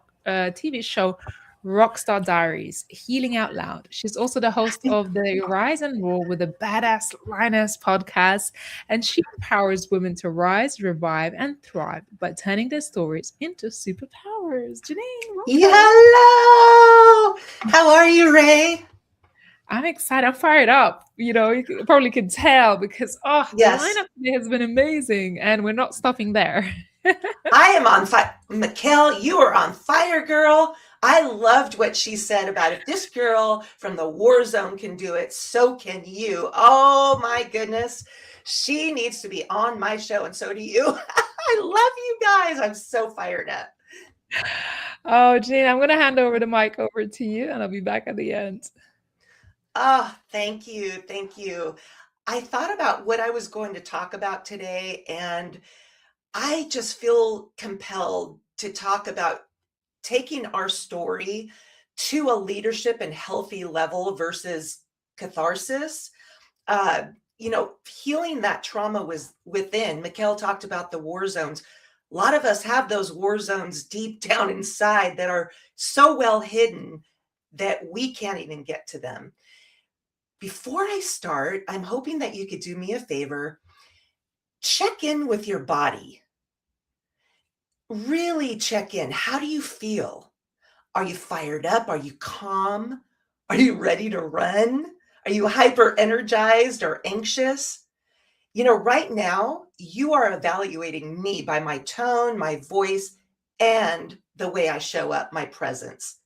Rockstar Diaries, Healing Out Loud. She's also the host of the Rise and Roar with a Badass Lioness podcast, and she empowers women to rise, revive, and thrive by turning their stories into superpowers. Janine, welcome. Hello. How are you, Ray? I'm excited. I'm fired up. You know, you probably can tell because the Yes, lineup today has been amazing, and we're not stopping there. I am on fire. Mikkel, you are on fire, girl. I loved what she said about if this girl from the war zone can do it, so can you. Oh my goodness. She needs to be on my show, and so do you. I love you guys. I'm so fired up. Oh, Janine, I'm going to hand over the mic over to you, and I'll be back at the end. Oh, thank you. Thank you. I thought about what I was going to talk about today, and I just feel compelled to talk about taking our story to a leadership and healthy level versus catharsis. Uh, Healing that trauma was within. Mikhail talked about the war zones. A lot of us have those war zones deep down inside that are so well hidden that we can't even get to them. Before I start, I'm hoping that you could do me a favor. Check in with your body. Really check in. How do you feel? Are you fired up? Are you calm? Are you ready to run? Are you hyper energized or anxious? Right now, you are evaluating me by my tone, my voice, and the way I show up, my presence.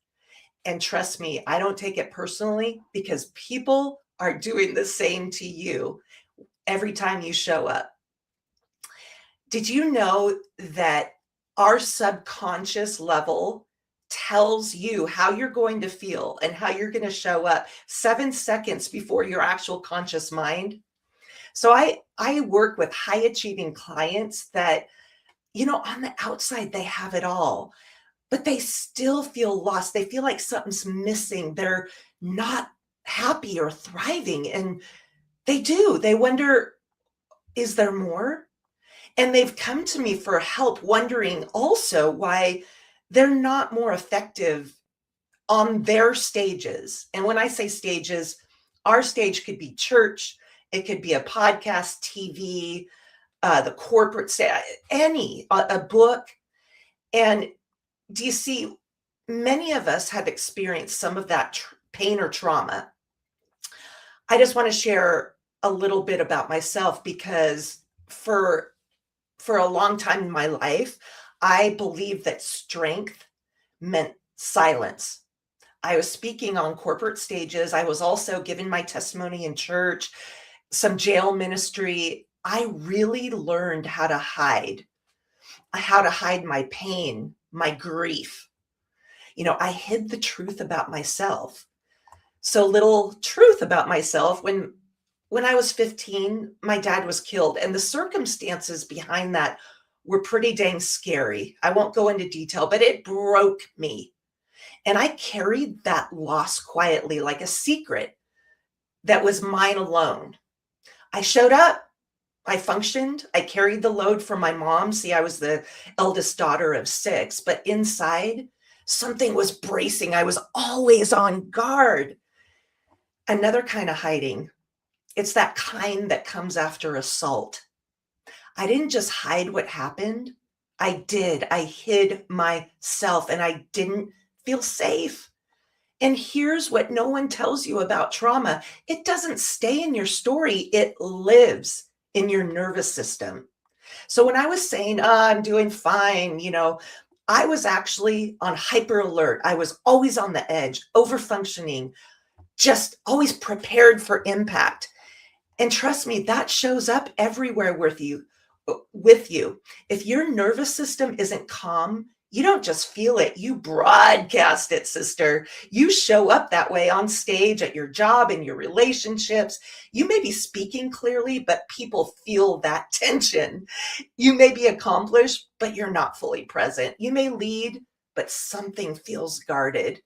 And trust me, I don't take it personally because people are doing the same to you every time you show up. Did you know that our subconscious level tells you how you're going to feel and how you're going to show up 7 seconds before your actual conscious mind? So I work with high achieving clients that, on the outside, they have it all, but they still feel lost. They feel like something's missing. They're not happy or thriving. And they do. They wonder, is there more? And they've come to me for help, wondering also why they're not more effective on their stages. And when I say stages, our stage could be church, it could be a podcast, TV, the corporate stage, a book. And do you see, many of us have experienced some of that pain or trauma. I just want to share a little bit about myself because for a long time in my life, I believed that strength meant silence. I was speaking on corporate stages. I was also giving my testimony in church, some jail ministry. I really learned how to hide my pain, my grief. I hid the truth about myself. So little truth about myself. When I was 15, my dad was killed, and the circumstances behind that were pretty dang scary. I won't go into detail, but it broke me. And I carried that loss quietly like a secret that was mine alone. I showed up, I functioned, I carried the load for my mom. See, I was the eldest daughter of 6, but inside, something was bracing. I was always on guard. Another kind of hiding. It's that kind that comes after assault. I didn't just hide what happened. I hid myself, and I didn't feel safe. And here's what no one tells you about trauma. It doesn't stay in your story. It lives in your nervous system. So when I was saying, I'm doing fine, I was actually on hyper alert. I was always on the edge, over functioning, just always prepared for impact. And trust me, that shows up everywhere with you. If your nervous system isn't calm, you don't just feel it, you broadcast it, sister. You show up that way on stage, at your job, in your relationships. You may be speaking clearly, but people feel that tension. You may be accomplished, but you're not fully present. You may lead, but something feels guarded.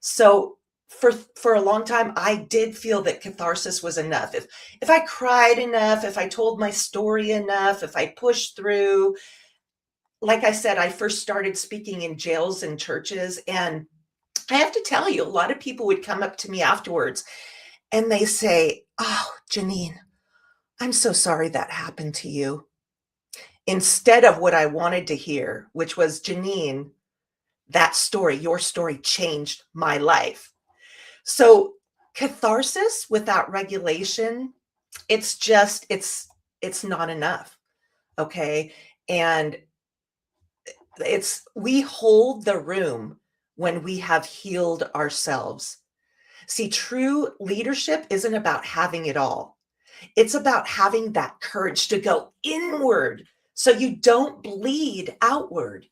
So for a long time, I did feel that catharsis was enough. If I cried enough, if I told my story enough, if I pushed through, like I said, I first started speaking in jails and churches. And I have to tell you, a lot of people would come up to me afterwards and they say, "Oh, Janine, I'm so sorry that happened to you." Instead of what I wanted to hear, which was, "Janine, that story, your story changed my life." So catharsis without regulation, it's not enough. Okay. And we hold the room when we have healed ourselves. See, true leadership isn't about having it all. It's about having that courage to go inward so you don't bleed outward.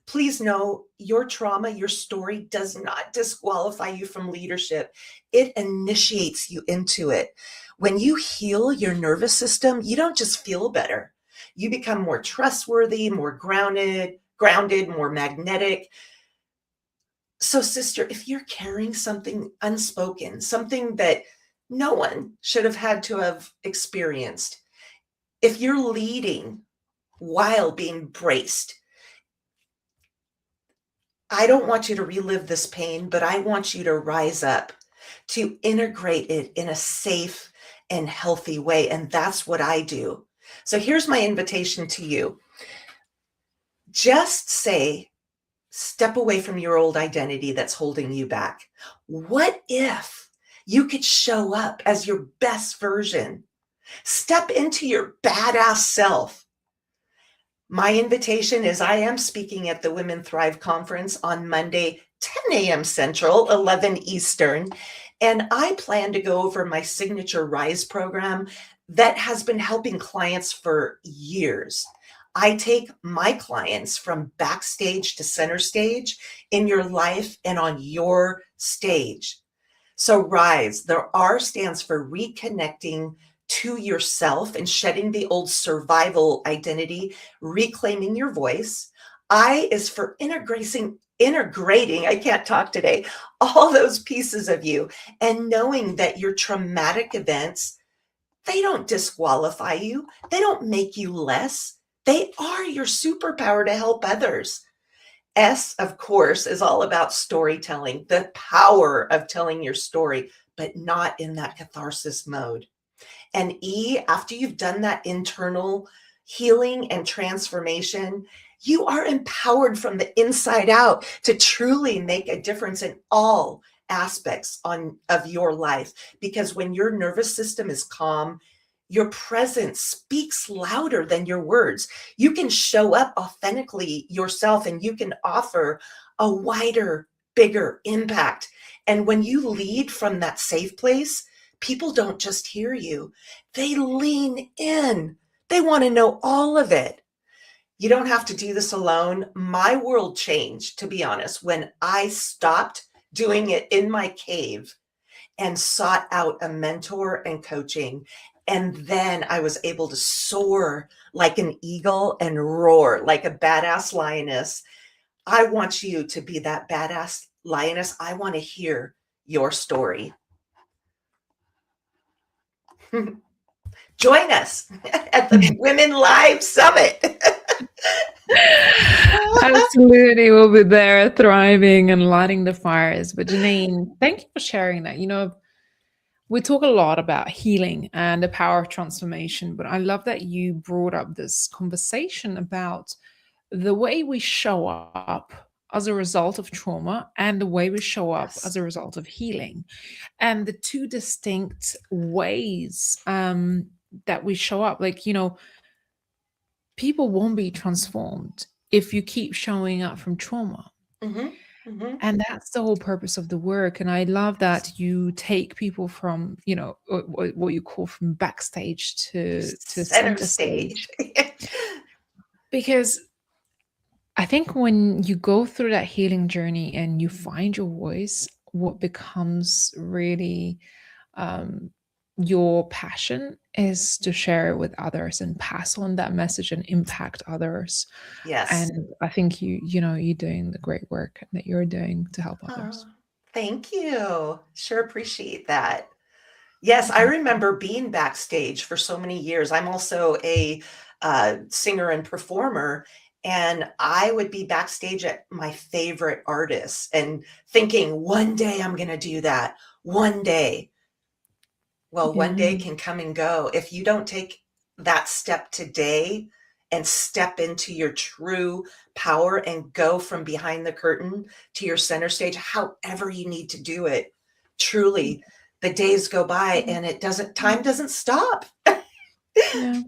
please know your trauma, your story does not disqualify you from leadership. It initiates you into it. When you heal your nervous system, you don't just feel better. You become more trustworthy, more grounded, more magnetic. So, sister, if you're carrying something unspoken, something that no one should have had to have experienced, if you're leading while being braced, I don't want you to relive this pain, but I want you to rise up, to integrate it in a safe and healthy way. And that's what I do. So here's my invitation to you. Just say, step away from your old identity that's holding you back. What if you could show up as your best version? Step into your badass self. My invitation is I am speaking at the Women Thrive Conference on Monday, 10 a.m. Central, 11 Eastern, and I plan to go over my signature RISE program that has been helping clients for years. I take my clients from backstage to center stage in your life and on your stage. So RISE, the R stands for reconnecting to yourself and shedding the old survival identity, reclaiming your voice. I is for integrating, I can't talk today, all those pieces of you, and knowing that your traumatic events, they don't disqualify you. They don't make you less. They are your superpower to help others. S, of course, is all about storytelling, the power of telling your story, but not in that catharsis mode. And E, after you've done that internal healing and transformation, you are empowered from the inside out to truly make a difference in all aspects of your life. Because when your nervous system is calm, your presence speaks louder than your words. You can show up authentically yourself and you can offer a wider, bigger impact. And when you lead from that safe place, people don't just hear you, they lean in. They want to know all of it. You don't have to do this alone. My world changed, to be honest, when I stopped doing it in my cave and sought out a mentor and coaching. And then I was able to soar like an eagle and roar like a badass lioness. I want you to be that badass lioness. I want to hear your story. Join us at the Women Live Summit. Absolutely, we'll be there thriving and lighting the fires. But Janine, thank you for sharing that. We talk a lot about healing and the power of transformation, but I love that you brought up this conversation about the way we show up as a result of trauma and the way we show up as a result of healing, and the two distinct ways that we show up. People won't be transformed if you keep showing up from trauma. Mm-hmm. Mm-hmm. And that's the whole purpose of the work. And I love that you take people from, what you call from backstage to center stage. Because I think when you go through that healing journey and you find your voice, what becomes really your passion is to share it with others and pass on that message and impact others. Yes. And I think you're doing the great work that you're doing to help others. Thank you. Sure appreciate that. Yes, I remember being backstage for so many years. I'm also a singer and performer, and I would be backstage at my favorite artists and thinking, one day I'm going to do that. One day. Well, one day can come and go. If you don't take that step today and step into your true power and go from behind the curtain to your center stage, however you need to do it, truly, the days go by and time doesn't stop. Yeah.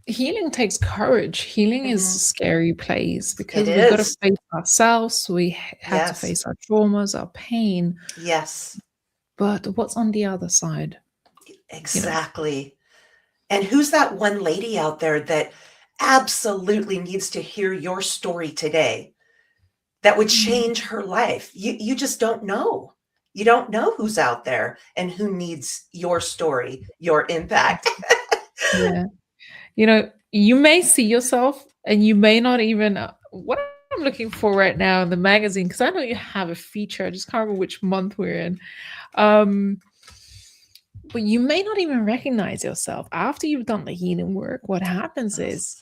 Healing takes courage. Healing is a scary place because we've got to face ourselves. We have to face our traumas, our pain. Yes. But what's on the other side? Exactly. And who's that one lady out there that absolutely needs to hear your story today that would change her life. You just don't know. You don't know who's out there and who needs your story, your impact. Yeah. You know, you may see yourself and you may not even what I'm looking for right now in the magazine, because I know you have a feature. I just can't remember which month we're in. But you may not even recognize yourself after you've done the healing work. What happens is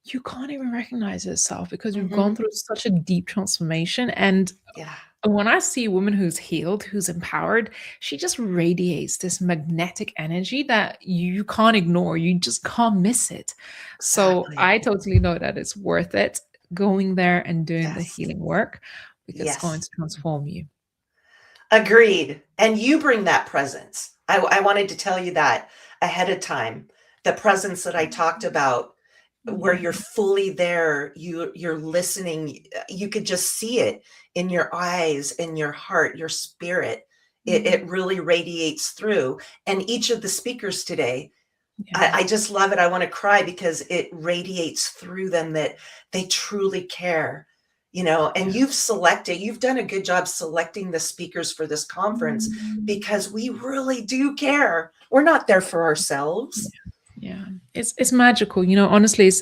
you can't even recognize yourself because you've gone through such a deep transformation. And Yeah. when I see a woman who's healed, who's empowered, she just radiates this magnetic energy that you can't ignore. You just can't miss it. So Exactly. I totally know that it's worth it going there and doing the Yes. healing work, because it's Yes. going to transform you. Agreed. And you bring that presence. I wanted to tell you that ahead of time. The presence that I talked about, where you're fully there, you're listening, you could just see it in your eyes, in your heart, your spirit. It really radiates through. And each of the speakers today, I just love it. I want to cry because it radiates through them that they truly care, and you've done a good job selecting the speakers for this conference because we really do care. We're not there for ourselves. Yeah. It's magical. Honestly,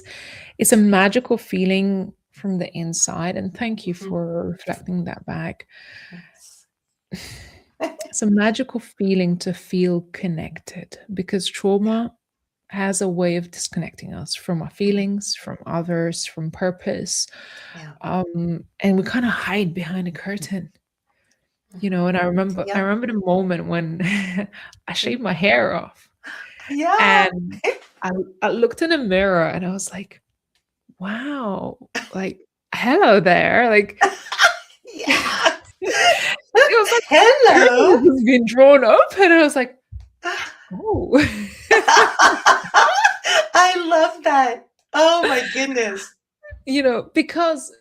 it's a magical feeling from the inside. And thank you for reflecting that back. It's a magical feeling to feel connected, because trauma has a way of disconnecting us from our feelings, from others, from purpose. Yeah. And we kind of hide behind a curtain. And I remember the moment when I shaved my hair off. Yeah. And I looked in the mirror and I was like, wow, like, hello there. Like, Yeah. it was like, hello. has been drawn up. And I was like, oh. I love that. Oh my goodness. Because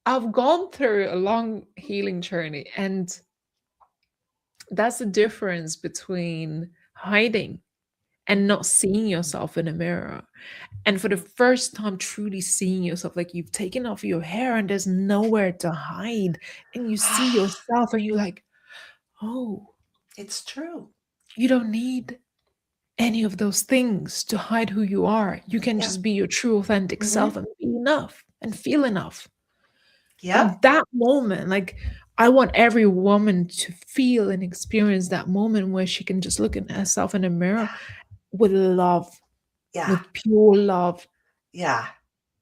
I've gone through a long healing journey, and that's the difference between hiding and not seeing yourself in a mirror, and for the first time truly seeing yourself. Like, you've taken off your hair and there's nowhere to hide, and you see yourself and you're like, oh, it's true. You don't need any of those things to hide who you are. You can just be your true authentic self and be enough and feel enough. Yeah. That moment, like, I want every woman to feel and experience that moment where she can just look at herself in a mirror with love, with pure love. Yeah.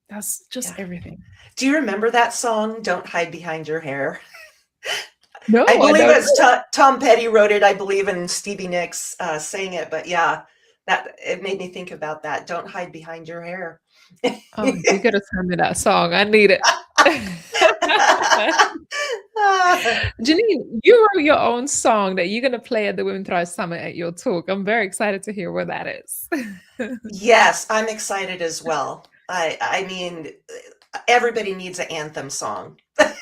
That's just everything. Do you remember that song, Don't Hide Behind Your Hair? No, I believe it's Tom Petty wrote it, I believe, and Stevie Nicks sang it. But yeah, that it made me think about that. Don't hide behind your hair. Oh, you gotta send me that song. I need it. Janine, you wrote your own song that you're gonna play at the Women Thrive Summit at your talk. I'm very excited to hear what that is. Yes, I'm excited as well. I mean, everybody needs an anthem song.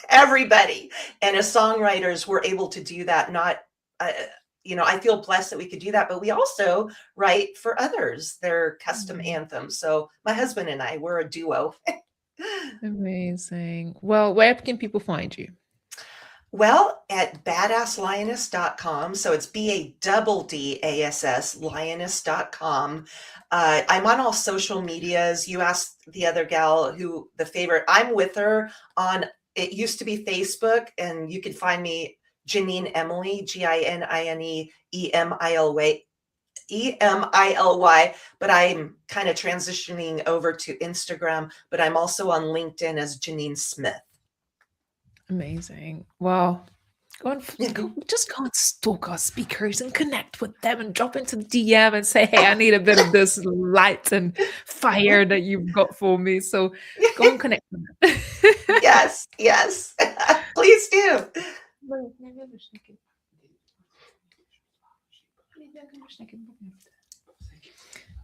Everybody. And as songwriters, we're able to do that. Not, I feel blessed that we could do that, but we also write for others, their custom anthems. So my husband and I, we're a duo. Amazing. Well, where can people find you? Well, at badasslioness.com. So it's BADDASS, lioness.com. I'm on all social medias. You asked the other gal who the favorite. I'm with her on, it used to be Facebook, and you can find me Janine Emily, GININEEMILY, but I'm kind of transitioning over to Instagram, but I'm also on LinkedIn as Janine Smith. Amazing. Well, just go and stalk our speakers and connect with them and drop into the DM and say, hey, I need a bit of this light and fire that you've got for me. So go and connect with them. Yes, please do.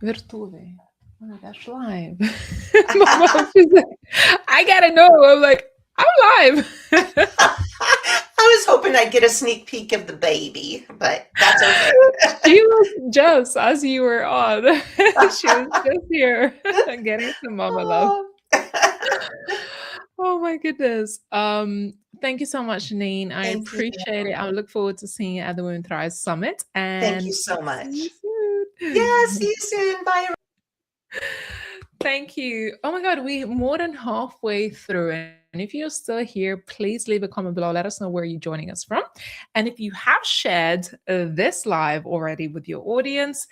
Virtuve. Oh my gosh, live. My mom, she's like, I gotta know. I'm like, I'm live. I was hoping I'd get a sneak peek of the baby, but that's okay. She was just as you were on. She was just here getting some mama love. Oh my goodness. Thank you so much, Janine. I Thank you. appreciate it. I look forward to seeing you at the Women Thrive Summit. Thank you And so see much. you soon. Yeah, see you soon. Bye. Thank you. Oh my God, we're more than halfway through. And if you're still here, please leave a comment below. Let us know where you're joining us from. And if you have shared this live already with your audience,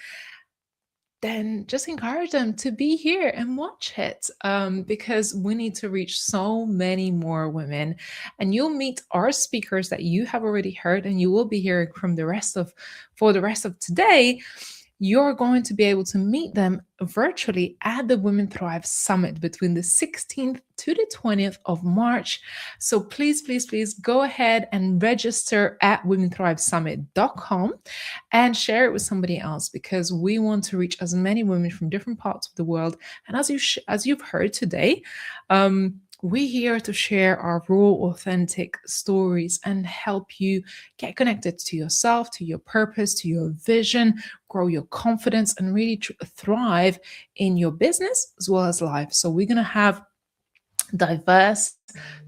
then just encourage them to be here and watch it, because we need to reach so many more women. And you'll meet our speakers that you have already heard, and you will be hearing from for the rest of today. You're going to be able to meet them virtually at the Women Thrive Summit between the 16th to the 20th of March. So please, please, please go ahead and register at womenthrivesummit.com and share it with somebody else, because we want to reach as many women from different parts of the world. And as you've heard today, we're here to share our raw, authentic stories and help you get connected to yourself, to your purpose, to your vision, grow your confidence, and really thrive in your business as well as life. So we're going to have diverse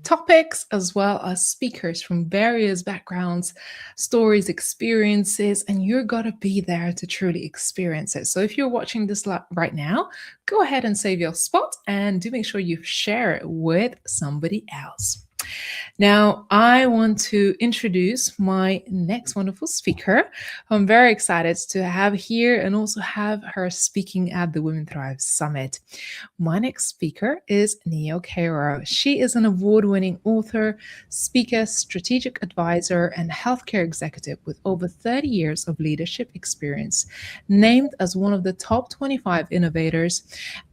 topics as well as speakers from various backgrounds, stories, experiences, and you're going to be there to truly experience it. So if you're watching this right now, go ahead and save your spot and do make sure you share it with somebody else. Now, I want to introduce my next wonderful speaker. I'm very excited to have here and also have her speaking at the Women Thrive Summit. My next speaker is Nia Cairo. She is an award-winning author, speaker, strategic advisor, and healthcare executive with over 30 years of leadership experience. Named as one of the top 25 innovators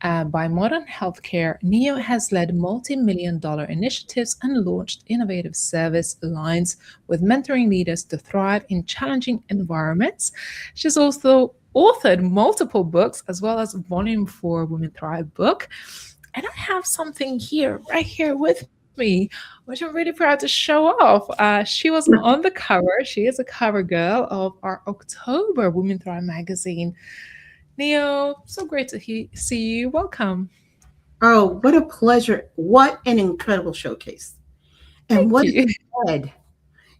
by Modern Healthcare, Nia has led multi-million-dollar initiatives and launched innovative service lines with mentoring leaders to thrive in challenging environments. She's also authored multiple books as well as Volume 4 Women Thrive book. And I have something right here with me, which I'm really proud to show off. She was on the cover. She is a cover girl of our October Women Thrive magazine. Neo, so great to see you. Welcome. Oh, what a pleasure. What an incredible showcase. And what is thread?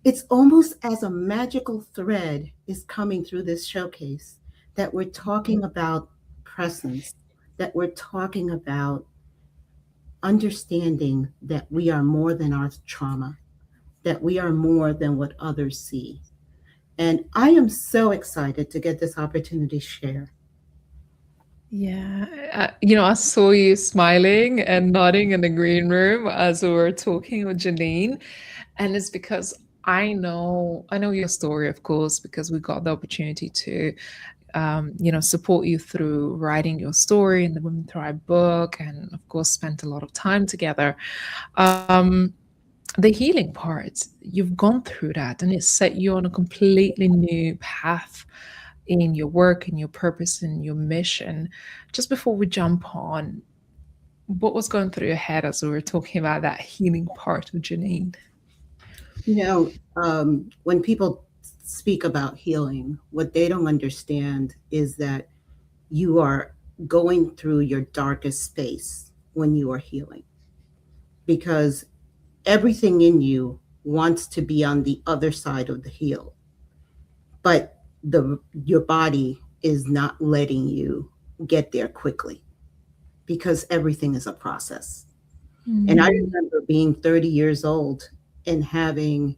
It's almost as a magical thread is coming through this showcase that we're talking about presence, that we're talking about understanding that we are more than our trauma, that we are more than what others see. And I am so excited to get this opportunity to share. Yeah, I saw you smiling and nodding in the green room as we were talking with Janine, and it's because I know your story, of course, because we got the opportunity to, support you through writing your story in the Women Thrive book, and of course, spent a lot of time together. The healing part, you've gone through that, and it set you on a completely new path in your work, in your purpose, in your mission. Just before we jump on, what was going through your head as we were talking about that healing part with Janine? When people speak about healing, what they don't understand is that you are going through your darkest space when you are healing, because everything in you wants to be on the other side of the heal, but your body is not letting you get there quickly, because everything is a process. Mm-hmm. And I remember being 30 years old and having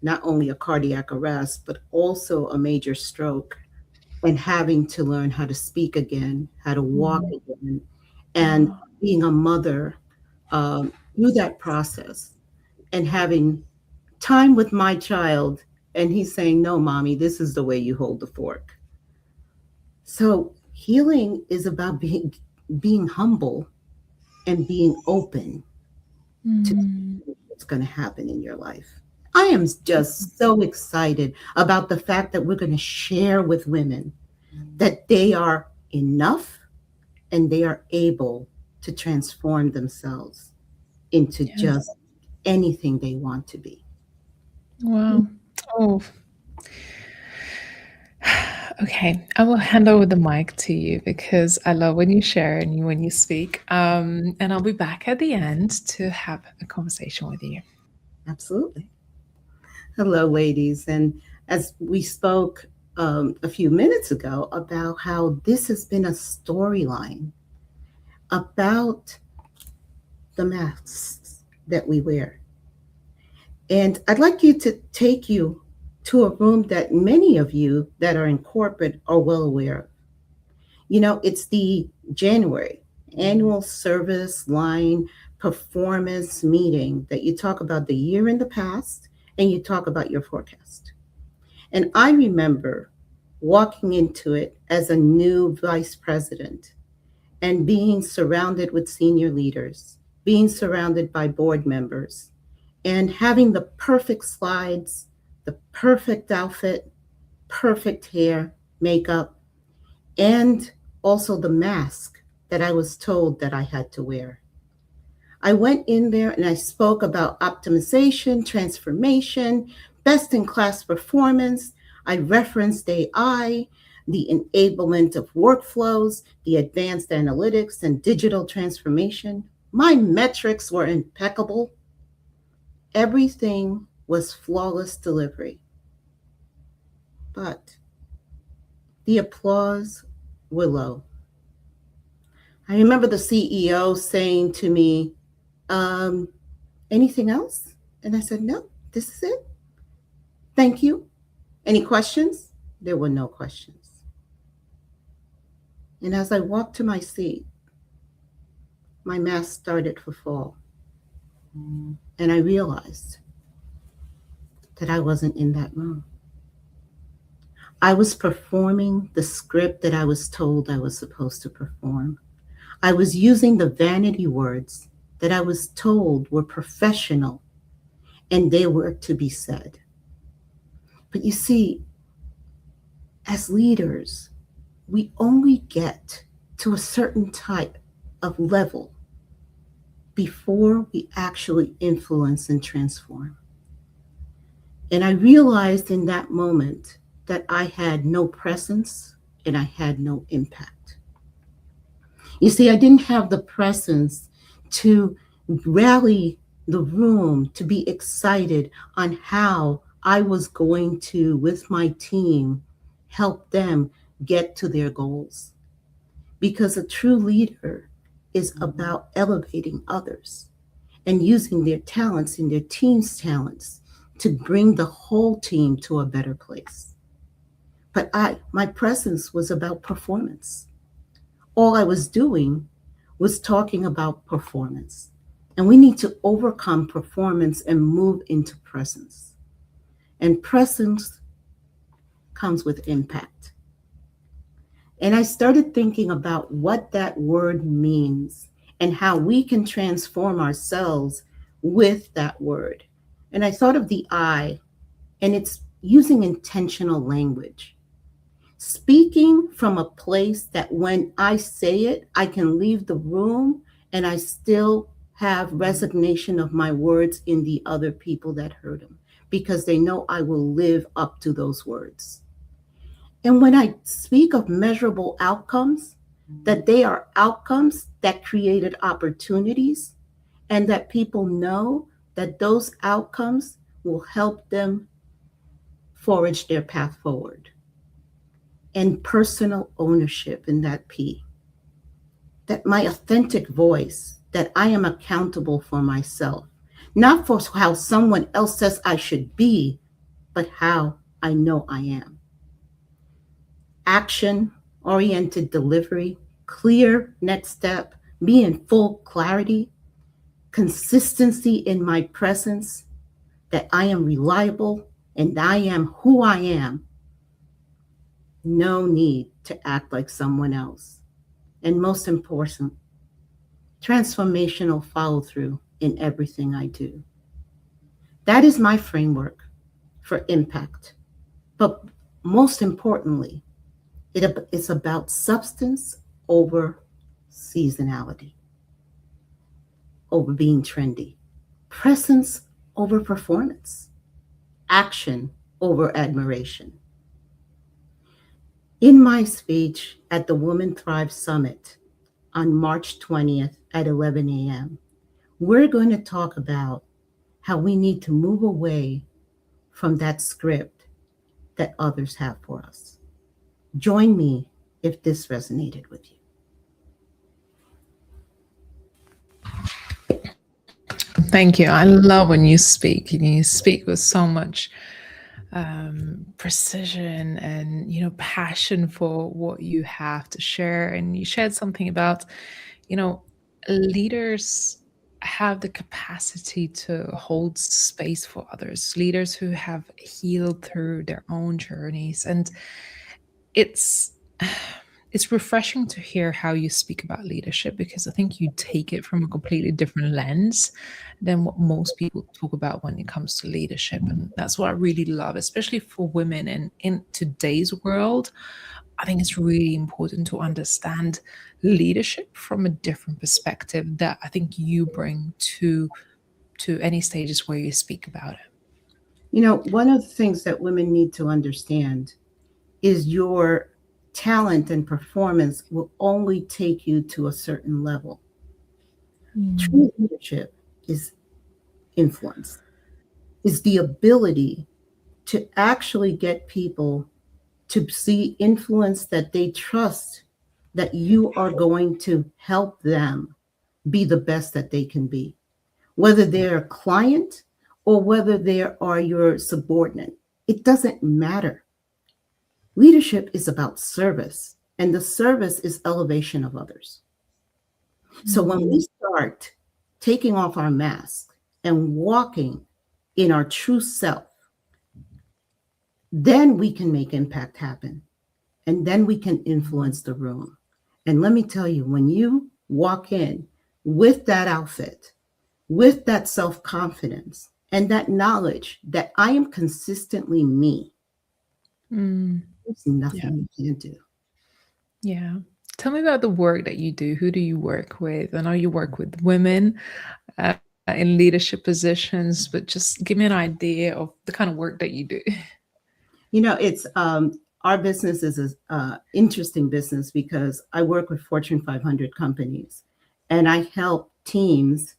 not only a cardiac arrest, but also a major stroke, and having to learn how to speak again, how to walk again, and being a mother through that process, and having time with my child, and he's saying, "No, mommy, this is the way you hold the fork." So healing is about being humble and being open to what's going to happen in your life. I am just so excited about the fact that we're going to share with women that they are enough and they are able to transform themselves into just anything they want to be. Wow. Oh, okay. I will hand over the mic to you because I love when you share and when you speak. And I'll be back at the end to have a conversation with you. Absolutely. Hello, ladies. And as we spoke a few minutes ago about how this has been a storyline about the masks that we wear. And I'd like you to take you to a room that many of you that are in corporate are well aware of. You know, it's the January annual service line performance meeting that you talk about the year in the past and you talk about your forecast. And I remember walking into it as a new vice president and being surrounded with senior leaders, being surrounded by board members, and having the perfect slides, the perfect outfit, perfect hair, makeup, and also the mask that I was told that I had to wear. I went in there and I spoke about optimization, transformation, best in class performance. I referenced AI, the enablement of workflows, the advanced analytics and digital transformation. My metrics were impeccable. Everything was flawless delivery. But the applause were low. I remember the CEO saying to me, anything else? And I said, no, this is it. Thank you. Any questions? There were no questions. And as I walked to my seat, my mask started to fall. And I realized that I wasn't in that room. I was performing the script that I was told I was supposed to perform. I was using the vanity words that I was told were professional and they were to be said. But you see, as leaders, we only get to a certain type of level before we actually influence and transform. And I realized in that moment that I had no presence and I had no impact. You see, I didn't have the presence to rally the room, to be excited on how I was going to, with my team, help them get to their goals. Because a true leader is about elevating others and using their talents and their team's talents to bring the whole team to a better place. But my presence was about performance. All I was doing was talking about performance. And we need to overcome performance and move into presence. And presence comes with impact. And I started thinking about what that word means and how we can transform ourselves with that word. And I thought of the I, and it's using intentional language. Speaking from a place that when I say it, I can leave the room and I still have resignation of my words in the other people that heard them because they know I will live up to those words. And when I speak of measurable outcomes, that they are outcomes that created opportunities and that people know that those outcomes will help them forage their path forward. And personal ownership in that P. That my authentic voice, that I am accountable for myself, not for how someone else says I should be, but how I know I am. Action-oriented delivery, clear next step, be in full clarity, consistency in my presence, that I am reliable and I am who I am. No need to act like someone else. And most important, transformational follow-through in everything I do. That is my framework for impact. But most importantly, it's about substance over seasonality, over being trendy, presence over performance, action over admiration. In my speech at the Women Thrive Summit on March 20th at 11 a.m., we're going to talk about how we need to move away from that script that others have for us. Join me if this resonated with you. Thank you. I love when you speak. You speak with so much precision and passion for what you have to share. And you shared something about leaders have the capacity to hold space for others, leaders who have healed through their own journeys. And it's it's refreshing to hear how you speak about leadership, because I think you take it from a completely different lens than what most people talk about when it comes to leadership. And that's what I really love, especially for women. And in today's world, I think it's really important to understand leadership from a different perspective that I think you bring to any stages where you speak about it. One of the things that women need to understand is your talent and performance will only take you to a certain level. True leadership is influence, is the ability to actually get people to see influence that they trust, that you are going to help them be the best that they can be, whether they're a client or whether they are your subordinate. It doesn't matter. Leadership is about service, and the service is elevation of others. So when we start taking off our mask and walking in our true self, then we can make impact happen, and then we can influence the room. And let me tell you, when you walk in with that outfit, with that self-confidence, and that knowledge that I am consistently me, there's nothing you can't do. Yeah. Tell me about the work that you do. Who do you work with? I know you work with women in leadership positions, but just give me an idea of the kind of work that you do. It's our business is an interesting business because I work with Fortune 500 companies, and I help teams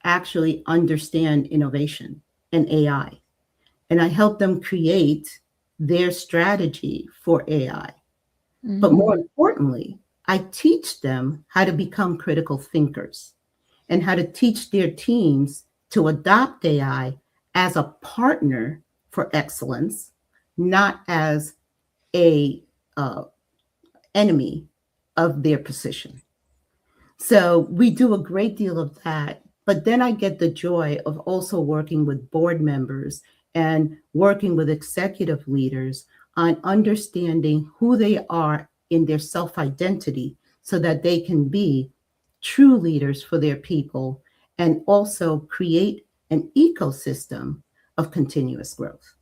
actually understand innovation and AI, and I help them create their strategy for AI. But more importantly, I teach them how to become critical thinkers and how to teach their teams to adopt AI as a partner for excellence, not as a enemy of their position. So we do a great deal of that. But then I get the joy of also working with board members and working with executive leaders on understanding who they are in their self-identity so that they can be true leaders for their people and also create an ecosystem of continuous growth.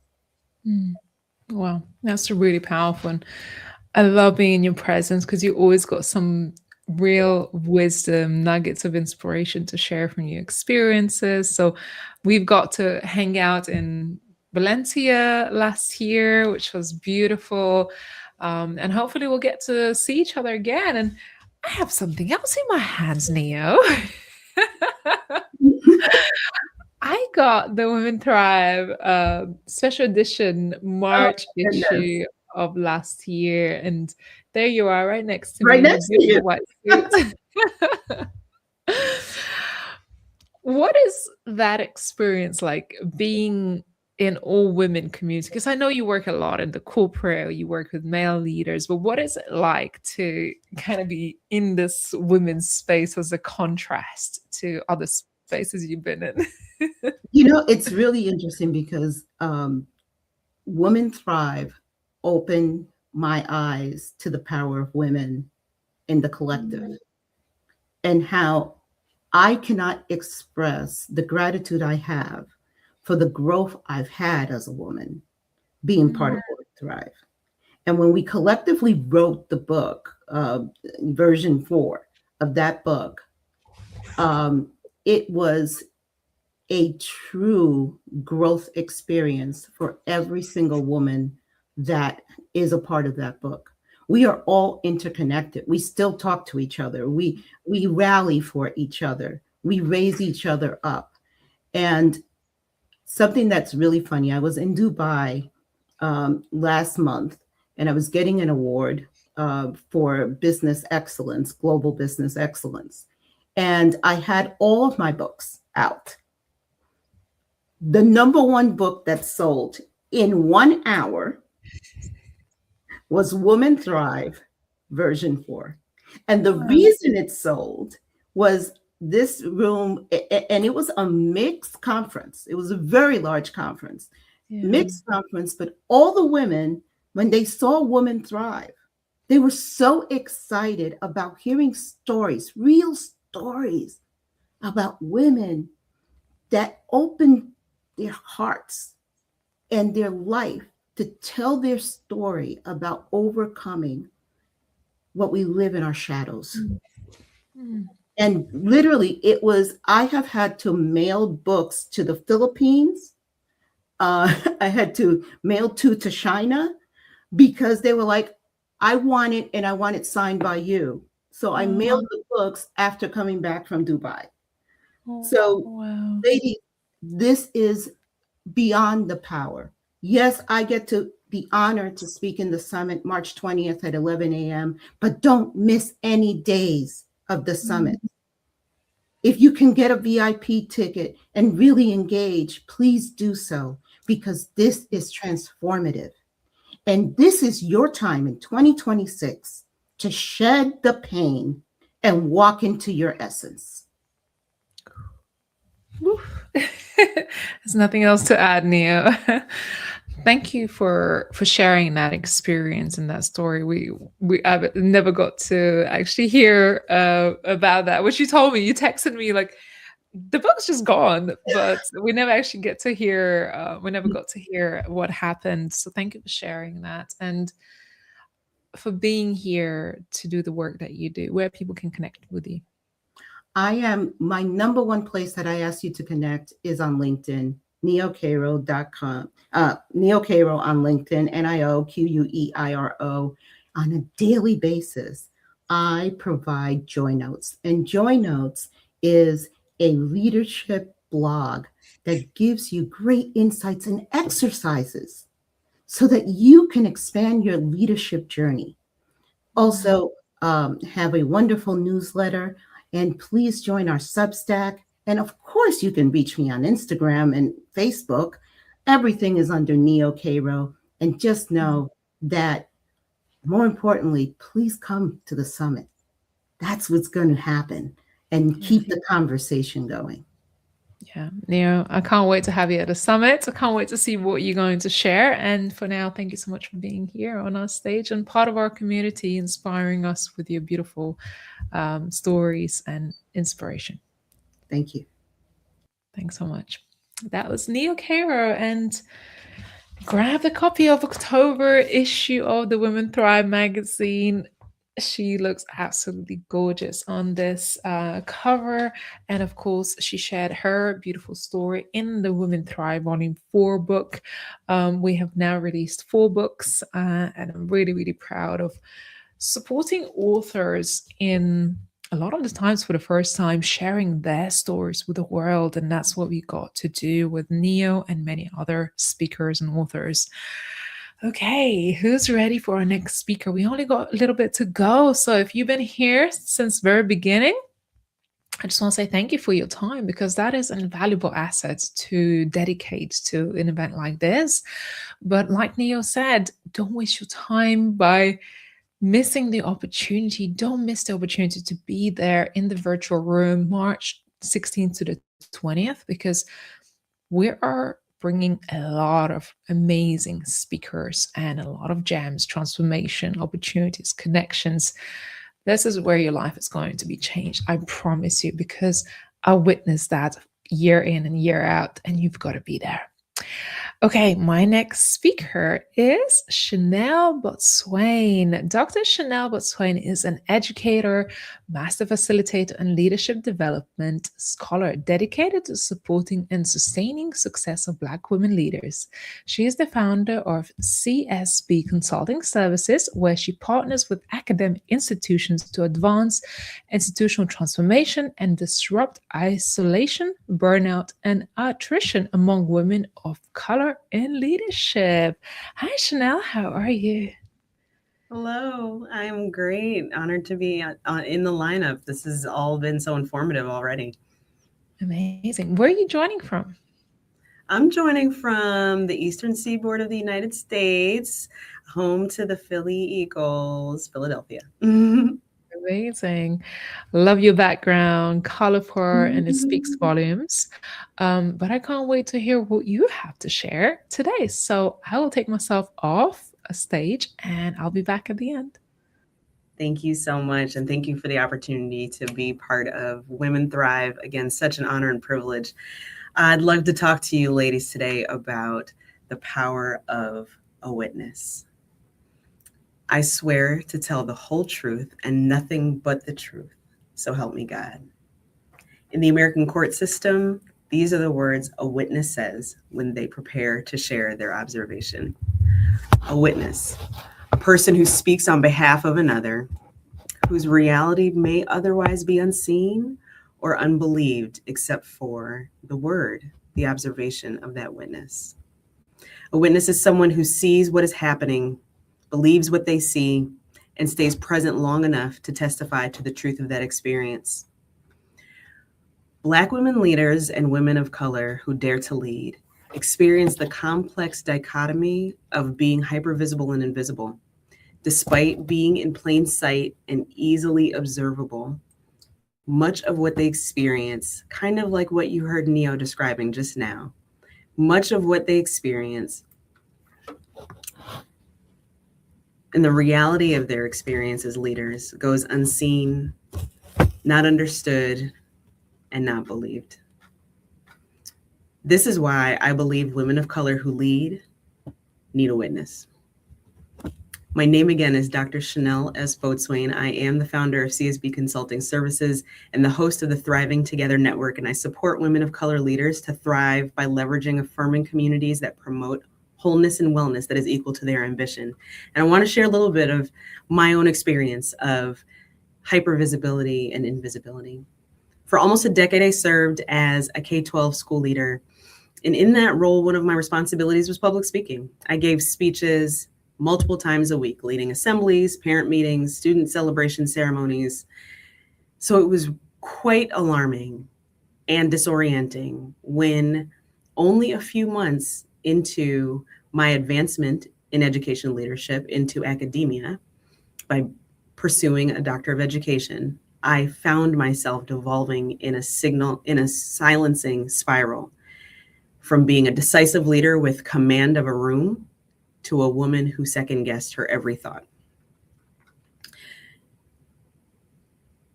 Wow, that's really powerful. And I love being in your presence because you always got some real wisdom, nuggets of inspiration to share from your experiences. So we've got to hang out in Valencia last year, which was beautiful. And hopefully we'll get to see each other again. And I have something else in my hands, Neo. I got the Women Thrive special edition March issue of last year, and there you are, right next to me in next your to you. beautiful white suit. What is that experience like, being in all women community? Because I know you work a lot in the corporate, you work with male leaders, but what is it like to kind of be in this women's space as a contrast to other spaces you've been in? It's really interesting because Women Thrive opened my eyes to the power of women in the collective and how I cannot express the gratitude I have for the growth I've had as a woman being part of Women Thrive. And when we collectively wrote the book, version 4 of that book, it was a true growth experience for every single woman that is a part of that book. We are all interconnected. We still talk to each other. We rally for each other. We raise each other up. And something that's really funny, I was in Dubai last month, and I was getting an award for business excellence, global business excellence. And I had all of my books out. The number one book that sold in 1 hour was Woman Thrive version 4. And the reason it sold was this room, and it was a mixed conference. It was a very large conference, mixed conference, but all the women, when they saw Woman Thrive, they were so excited about hearing stories, real stories about women that opened their hearts and their life to tell their story about overcoming what we live in our shadows. And literally, it was, I have had to mail books to the Philippines. I had to mail 2 to China because they were like, I want it, and I want it signed by you. So I mailed the books after coming back from Dubai. Ladies, this is beyond the power. Yes, I get to be honored to speak in the summit March 20th at 11 a.m., but don't miss any days of the summit. If you can get a VIP ticket and really engage, please do so, because this is transformative. And this is your time in 2026 to shed the pain and walk into your essence. There's nothing else to add, Neo. Thank you for sharing that experience and that story. I never got to actually hear about that. What you told me, you texted me like the book's just gone, but we never actually get to hear. We never got to hear what happened. So thank you for sharing that and for being here to do the work that you do, where people can connect with you. My number one place that I ask you to connect is on LinkedIn, 𝐤𝐸RO.com. 𝐤𝐸RO on LinkedIn, NIOQUEIRO. On a daily basis, I provide Joy Notes. And Joy Notes is a leadership blog that gives you great insights and exercises so that you can expand your leadership journey. Also, have a wonderful newsletter. And please join our Substack. And of course, you can reach me on Instagram and Facebook. Everything is under 𝐤𝐸RO. And just know that, more importantly, please come to the summit. That's what's going to happen. And keep the conversation going. Yeah, Neo, I can't wait to have you at the summit. I can't wait to see what you're going to share. And for now, thank you so much for being here on our stage and part of our community, inspiring us with your beautiful stories and inspiration. Thank you. Thanks so much. That was 𝐤𝐸RO, and grab the copy of October issue of the Women Thrive magazine. She looks absolutely gorgeous on this cover. And of course, she shared her beautiful story in the Women Thrive Volume 4 book. We have now released 4 books, and I'm really, really proud of supporting authors in a lot of the times for the first time, sharing their stories with the world. And that's what we got to do with Neo and many other speakers and authors. Okay, who's ready for our next speaker? We only got a little bit to go. So if you've been here since very beginning, I just want to say thank you for your time, because that is an invaluable asset to dedicate to an event like this. But like Neo said, don't waste your time by missing the opportunity. Don't miss the opportunity to be there in the virtual room March 16th to the 20th, because we are bringing a lot of amazing speakers and a lot of gems, transformation, opportunities, connections. This is where your life is going to be changed. I promise you, because I witnessed that year in and year out, and you've got to be there. Okay, my next speaker is Chanel Botswain. Dr. Chanel Botswain is an educator, master facilitator, and leadership development scholar dedicated to supporting and sustaining success of Black women leaders. She is the founder of CSB Consulting Services, where she partners with academic institutions to advance institutional transformation and disrupt isolation, burnout, and attrition among women of color in leadership. Hi, Chanel. How are you? Hello, I'm great. Honored to be in the lineup. This has all been so informative already. Amazing. Where are you joining from? I'm joining from the eastern seaboard of the United States, home to the Philly Eagles, Philadelphia. Amazing. Love your background, colorful, and it speaks volumes. But I can't wait to hear what you have to share today. So I will take myself off a stage and I'll be back at the end. Thank you so much. And thank you for the opportunity to be part of Women Thrive. Again, such an honor and privilege. I'd love to talk to you ladies today about the power of a witness. I swear to tell the whole truth and nothing but the truth. So help me God. In the American court system, these are the words a witness says when they prepare to share their observation. A witness, a person who speaks on behalf of another, whose reality may otherwise be unseen or unbelieved except for the word, the observation of that witness. A witness is someone who sees what is happening, believes what they see, and stays present long enough to testify to the truth of that experience. Black women leaders and women of color who dare to lead experience the complex dichotomy of being hypervisible and invisible. Despite being in plain sight and easily observable, much of what they experience, kind of like what you heard Neo describing just now, much of what they experience and the reality of their experience as leaders goes unseen, not understood, and not believed. This is why I believe women of color who lead need a witness. My name again is Dr. Chanel S. Botswain. I am the founder of CSB Consulting Services and the host of the Thriving Together Network, and I support women of color leaders to thrive by leveraging affirming communities that promote wholeness and wellness that is equal to their ambition. And I want to share a little bit of my own experience of hypervisibility and invisibility. For almost a decade, I served as a K-12 school leader. And in that role, one of my responsibilities was public speaking. I gave speeches multiple times a week, leading assemblies, parent meetings, student celebration ceremonies. So it was quite alarming and disorienting when only a few months into my advancement in education leadership into academia by pursuing a doctor of education, I found myself devolving in a silencing spiral from being a decisive leader with command of a room to a woman who second-guessed her every thought.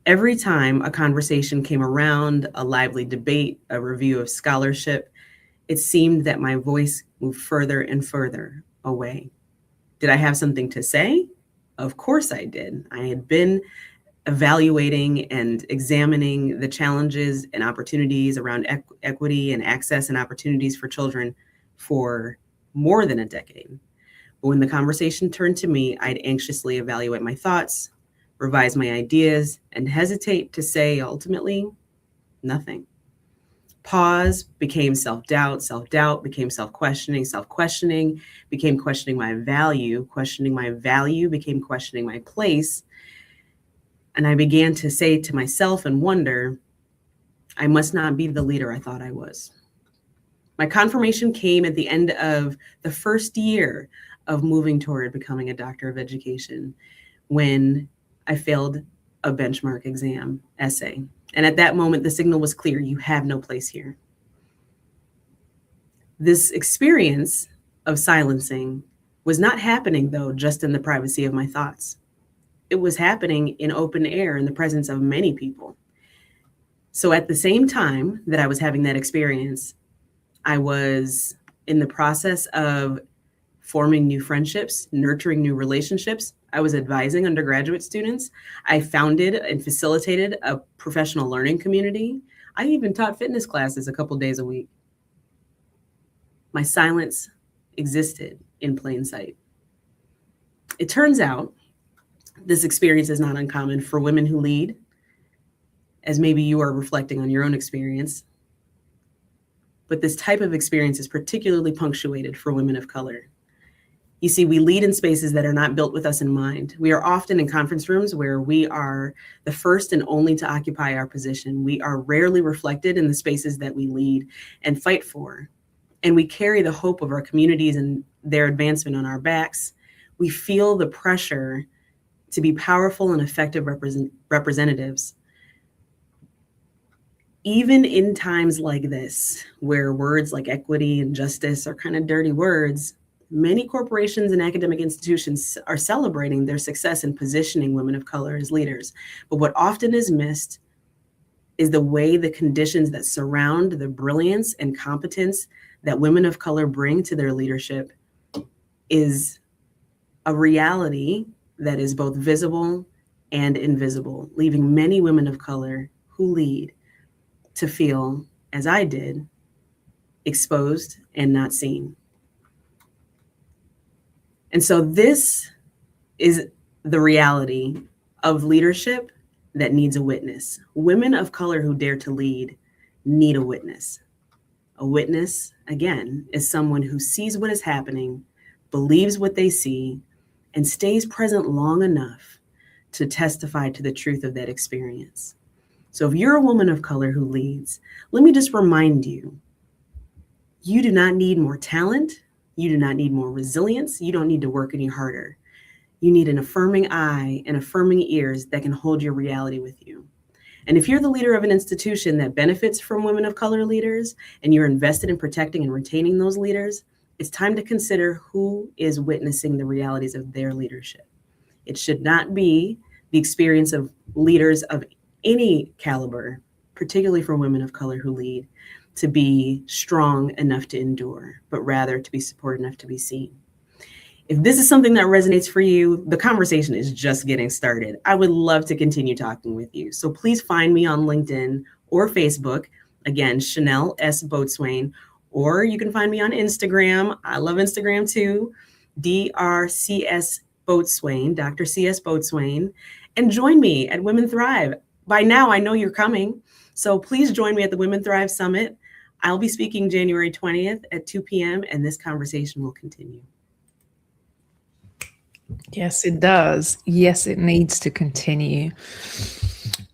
Every time a conversation came around, a lively debate, a review of scholarship, it seemed that my voice moved further and further away. Did I have something to say? Of course I did. I had been evaluating and examining the challenges and opportunities around equity and access and opportunities for children for more than a decade. But when the conversation turned to me, I'd anxiously evaluate my thoughts, revise my ideas, and hesitate to say ultimately nothing. Pause became self-doubt, self-doubt became self-questioning became questioning my value became questioning my place. And I began to say to myself and wonder, I must not be the leader I thought I was. My confirmation came at the end of the first year of moving toward becoming a doctor of education when I failed a benchmark exam essay. And at that moment, the signal was clear. You have no place here. This experience of silencing was not happening, though, just in the privacy of my thoughts. It was happening in open air in the presence of many people. So at the same time that I was having that experience, I was in the process of forming new friendships, nurturing new relationships. I was advising undergraduate students. I founded and facilitated a professional learning community. I even taught fitness classes a couple days a week. My silence existed in plain sight. It turns out this experience is not uncommon for women who lead, as maybe you are reflecting on your own experience. But this type of experience is particularly punctuated for women of color. You see, we lead in spaces that are not built with us in mind. We are often in conference rooms where we are the first and only to occupy our position. We are rarely reflected in the spaces that we lead and fight for. And we carry the hope of our communities and their advancement on our backs. We feel the pressure to be powerful and effective representatives. Even in times like this, where words like equity and justice are kind of dirty words, many corporations and academic institutions are celebrating their success in positioning women of color as leaders. But what often is missed is the way the conditions that surround the brilliance and competence that women of color bring to their leadership is a reality that is both visible and invisible, leaving many women of color who lead to feel, as I did, exposed and not seen. And so this is the reality of leadership that needs a witness. Women of color who dare to lead need a witness. A witness, again, is someone who sees what is happening, believes what they see, and stays present long enough to testify to the truth of that experience. So if you're a woman of color who leads, let me just remind you, you do not need more talent. You do not need more resilience. You don't need to work any harder. You need an affirming eye and affirming ears that can hold your reality with you. And if you're the leader of an institution that benefits from women of color leaders, and you're invested in protecting and retaining those leaders, it's time to consider who is witnessing the realities of their leadership. It should not be the experience of leaders of any caliber, particularly for women of color who lead, to be strong enough to endure, but rather to be supported enough to be seen. If this is something that resonates for you, the conversation is just getting started. I would love to continue talking with you. So please find me on LinkedIn or Facebook. Again, Chanel S. Boatswain, or you can find me on Instagram. I love Instagram too. DRCS Boatswain, Dr. CS Boatswain, and join me at Women Thrive. By now, I know you're coming. So please join me at the Women Thrive Summit. I'll be speaking January 20th at 2 p.m. and this conversation will continue. Yes, it does. Yes, it needs to continue.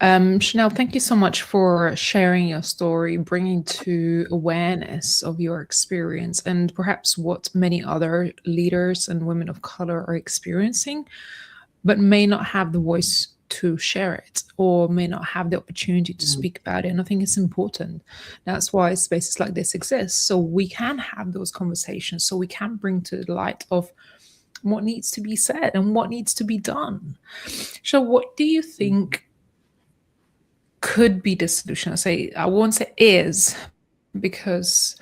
Chanel, thank you so much for sharing your story, bringing to awareness of your experience and perhaps what many other leaders and women of color are experiencing, but may not have the voice to share it or may not have the opportunity to speak about it. And I think it's important. That's why spaces like this exist. So we can have those conversations, so we can bring to the light of what needs to be said and what needs to be done. So what do you think could be the solution? I won't say is, because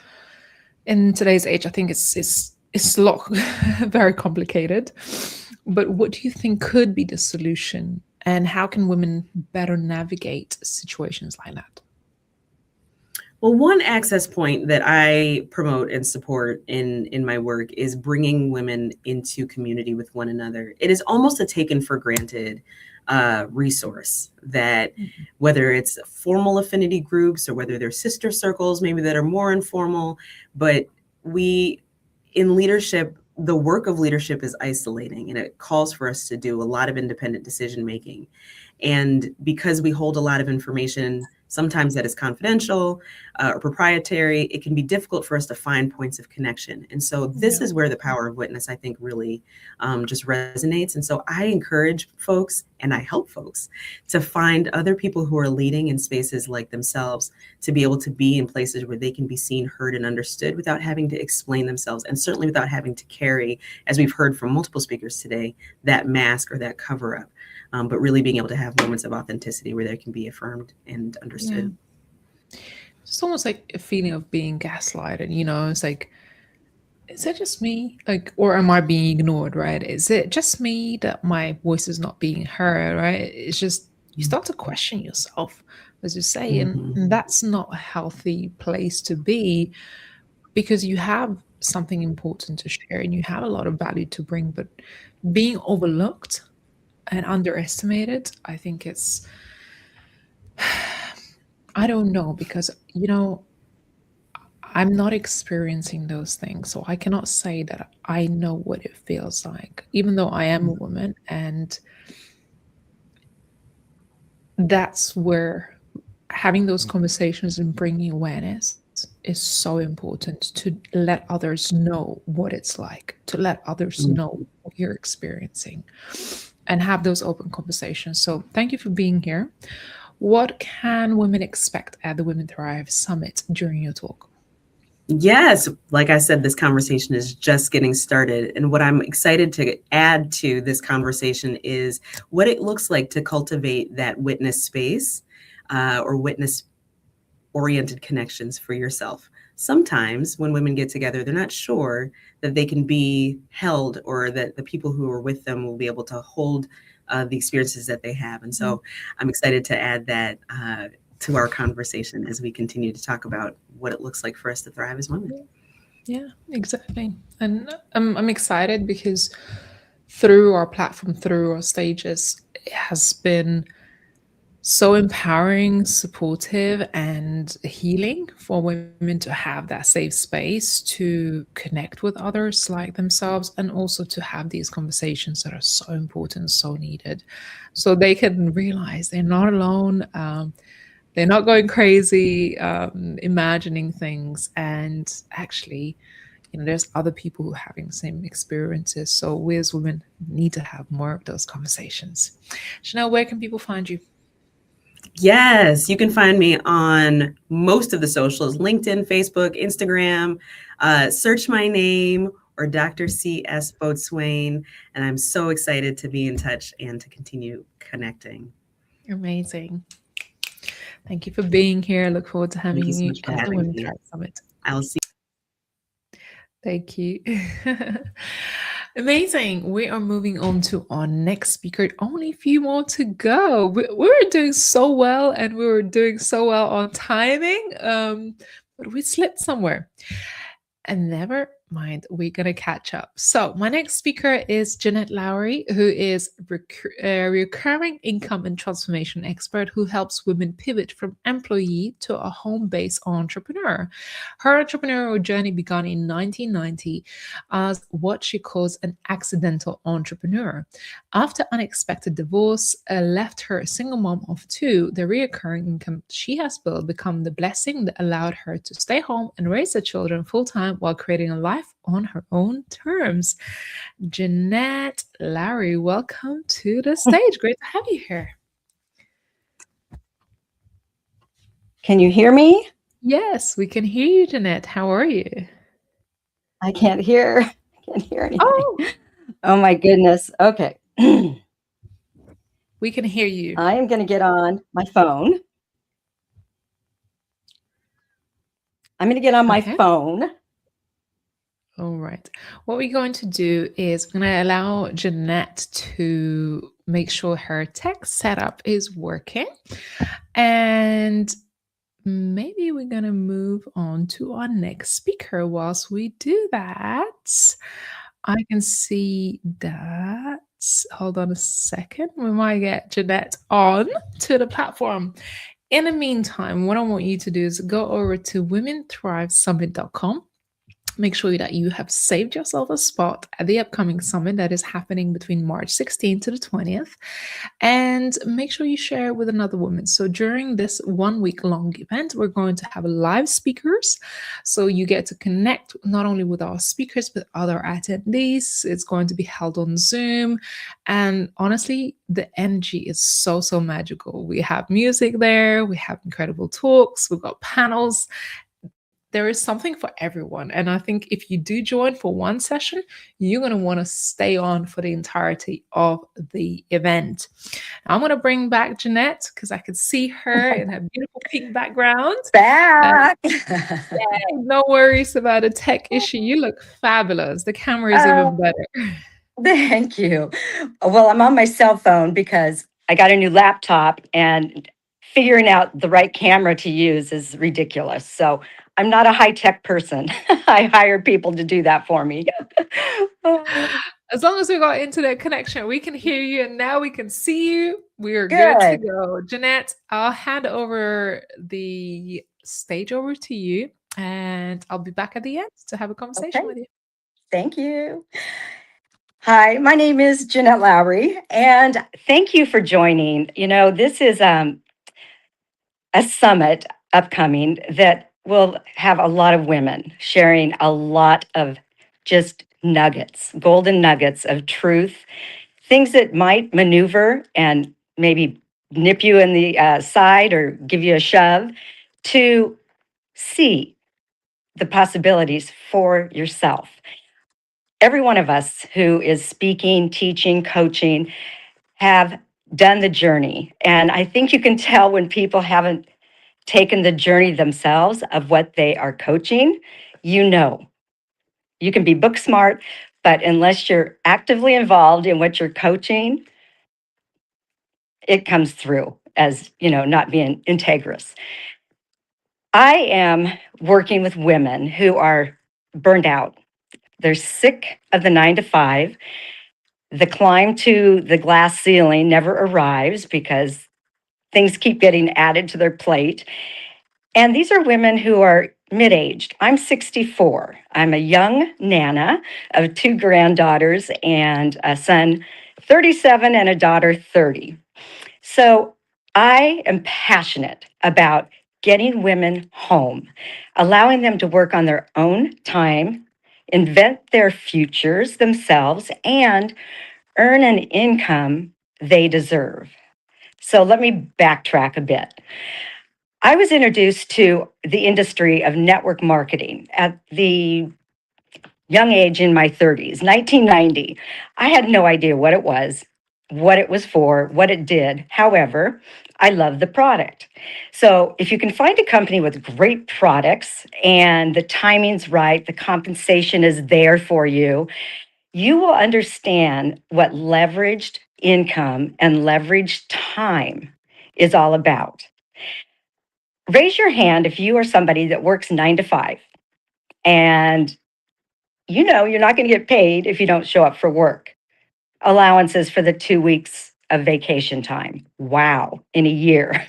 in today's age, I think it's a lot very complicated. But what do you think could be the solution, and how can women better navigate situations like that? Well, one access point that I promote and support in my work is bringing women into community with one another. It is almost a taken for granted resource that whether it's formal affinity groups or whether they're sister circles, maybe that are more informal, but in leadership, the work of leadership is isolating and it calls for us to do a lot of independent decision making. And because we hold a lot of information, sometimes that is confidential or proprietary, it can be difficult for us to find points of connection. And so this is where the power of witness, I think, really just resonates. And so I encourage folks and I help folks to find other people who are leading in spaces like themselves, to be able to be in places where they can be seen, heard, and understood without having to explain themselves, and certainly without having to carry, as we've heard from multiple speakers today, that mask or that cover up. But really being able to have moments of authenticity where they can be affirmed and understood. It's almost like a feeling of being gaslighted, it's like is it just me? Like, or am I being ignored, right? Is it just me that my voice is not being heard, right? It's just you start to question yourself, as you say, and that's not a healthy place to be because you have something important to share and you have a lot of value to bring, but being overlooked and underestimated, I think it's, I don't know, because, I'm not experiencing those things. So I cannot say that I know what it feels like, even though I am a woman. And that's where having those conversations and bringing awareness is so important, to let others know what it's like, to let others know what you're experiencing and have those open conversations. So thank you for being here. What can women expect at the Women Thrive Summit during your talk? Yes, like I said, this conversation is just getting started. And what I'm excited to add to this conversation is what it looks like to cultivate that witness space or witness-oriented connections for yourself. Sometimes when women get together, they're not sure that they can be held or that the people who are with them will be able to hold the experiences that they have. And so I'm excited to add that to our conversation as we continue to talk about what it looks like for us to thrive as women. Yeah, exactly. And I'm excited because through our platform, through our stages, it has been so empowering, supportive, and healing for women to have that safe space to connect with others like themselves, and also to have these conversations that are so important, so needed, so they can realize they're not alone. They're not going crazy, imagining things, and actually, there's other people who are having the same experiences. So we as women need to have more of those conversations. Chanel, where can people find you? Yes, you can find me on most of the socials: LinkedIn, Facebook, Instagram. Search my name or Dr. C.S. Boatswain. And I'm so excited to be in touch and to continue connecting. Amazing. Thank you for being here. I look forward to having Thank you so you much for at the having Women me. Thrive Summit. I'll see. Thank you. Amazing. We are moving on to our next speaker. Only a few more to go. We were doing so well, and we were doing so well on timing, but we slipped somewhere. And never mind, we're going to catch up. So my next speaker is Jeanette Lowry, who is a recurring income and transformation expert who helps women pivot from employee to a home-based entrepreneur. Her entrepreneurial journey began in 1990 as what she calls an accidental entrepreneur. After unexpected divorce left her a single mom of two, the recurring income she has built became the blessing that allowed her to stay home and raise her children full-time while creating a life on her own terms. Jeanette Lowry, welcome to the stage. Great to have you here. Can you hear me? Yes, we can hear you, Jeanette. How are you? I can't hear. I can't hear anything. Oh, Oh my goodness. Okay. we can hear you. I am going to get on my phone. I'm going to get on my Okay. phone. All right. What we're going to do is we're going to allow Jeanette to make sure her tech setup is working. And maybe we're going to move on to our next speaker whilst we do that. I can see that. Hold on a second. We might get Jeanette on to the platform. In the meantime, what I want you to do is go over to womenthrivesummit.com. Make sure that you have saved yourself a spot at the upcoming summit that is happening between March 16th to the 20th. And make sure you share it with another woman. So during this 1 week long event, we're going to have live speakers. So you get to connect not only with our speakers, but other attendees. It's going to be held on Zoom. And honestly, the energy is so, so magical. We have music there. We have incredible talks. We've got panels. there is something for everyone. And I think if you do join for one session, you're going to want to stay on for the entirety of the event. I'm going to bring back Jeanette because I could see her in her beautiful pink background. Back. No worries about a tech issue. You look fabulous. The camera is even better. Thank you. Well, I'm on my cell phone because I got a new laptop and figuring out the right camera to use is ridiculous. So I'm not a high-tech person. I hire people to do that for me. As long as we got internet connection, we can hear you and now we can see you. We are good to go. Jeanette, I'll hand over the stage over to you and I'll be back at the end to have a conversation with you. Thank you. Hi, my name is Jeanette Lowry, and thank you for joining. You know, this is a summit upcoming that will have a lot of women sharing a lot of just nuggets, golden nuggets of truth, things that might maneuver and maybe nip you in the side or give you a shove to see the possibilities for yourself. Every one of us who is speaking, teaching, coaching have done the journey. And I think you can tell when people haven't taken the journey themselves of what they are coaching. You know, you can be book smart, but unless you're actively involved in what you're coaching, it comes through as, you know, not being integrous. I am working with women who are burned out. They're sick of the 9 to 5. The climb to the glass ceiling never arrives because things keep getting added to their plate. And these are women who are mid-aged. I'm 64. I'm a young nana of 2 granddaughters and a son 37 and a daughter 30. So I am passionate about getting women home, allowing them to work on their own time, invent their futures themselves, and earn an income they deserve. So let me backtrack a bit. I was introduced to the industry of network marketing at the young age in my 30s, 1990. I had no idea what it was for, what it did. However, I love the product. So if you can find a company with great products and the timing's right, the compensation is there for you, you will understand what leveraged income and leveraged time is all about. Raise your hand if you are somebody that works 9 to 5 and you know you're not going to get paid if you don't show up for work. Allowances for the 2 weeks of vacation time. Wow, in a year.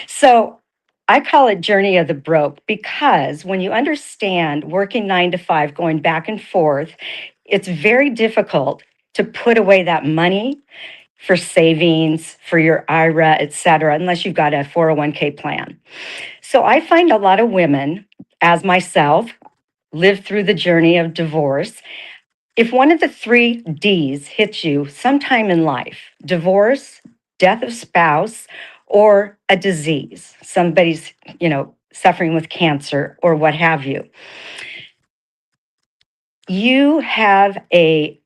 So I call it Journey of the Broke because when you understand working 9 to 5, going back and forth, it's very difficult to put away that money for savings, for your IRA, et cetera, unless you've got a 401k plan. So I find a lot of women, as myself, live through the journey of divorce. If one of the 3 Ds hits you sometime in life, divorce, death of spouse, or a disease, somebody's, suffering with cancer or what have you, you have a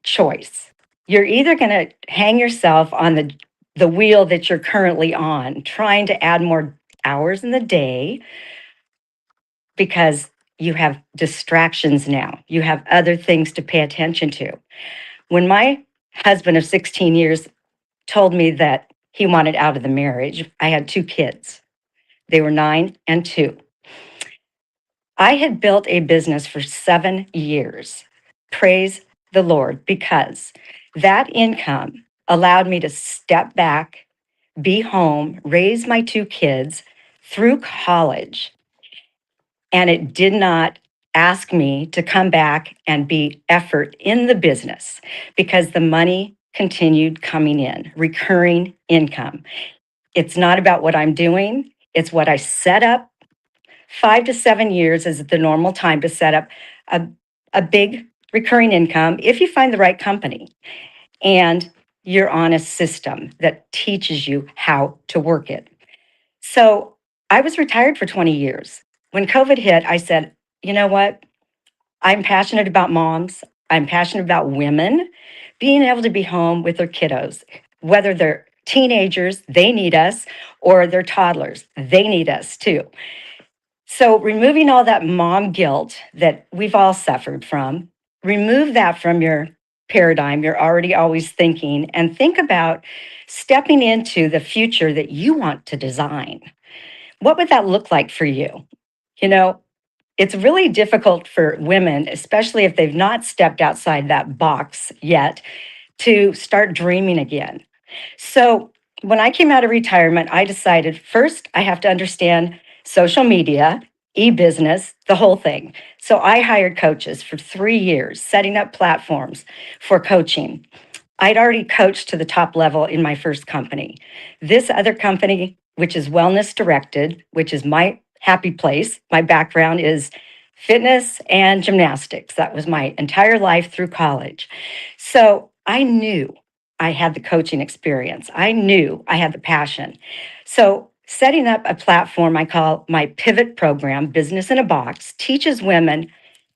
choice. You're either going to hang yourself on the wheel that you're currently on, trying to add more hours in the day because you have distractions now. You have other things to pay attention to. When my husband of 16 years told me that he wanted out of the marriage, I had 2 kids. They were 9 and 2. I had built a business for 7 years. Praise the Lord, because that income allowed me to step back, be home, raise my 2 kids through college. And it did not ask me to come back and be effort in the business because the money continued coming in, recurring income. It's not about what I'm doing. It's what I set up. 5 to 7 years is the normal time to set up a big recurring income if you find the right company and you're on a system that teaches you how to work it. So I was retired for 20 years. when COVID hit, I said, you know what? I'm passionate about moms. I'm passionate about women being able to be home with their kiddos, whether they're teenagers, they need us, or they're toddlers, they need us too. So, removing all that mom guilt that we've all suffered from, remove that from your paradigm. You're already always thinking, and think about stepping into the future that you want to design. What would that look like for you? You know, it's really difficult for women, especially if they've not stepped outside that box yet, to start dreaming again. So when I came out of retirement, I decided first I have to understand social media, e-business, the whole thing. So I hired coaches for 3 years, setting up platforms for coaching. I'd already coached to the top level in my first company. This other company, which is wellness directed, which is my happy place, my background is fitness and gymnastics. That was my entire life through college. So I knew I had the coaching experience. I knew I had the passion. So setting up a platform I call my pivot program, Business in a Box, teaches women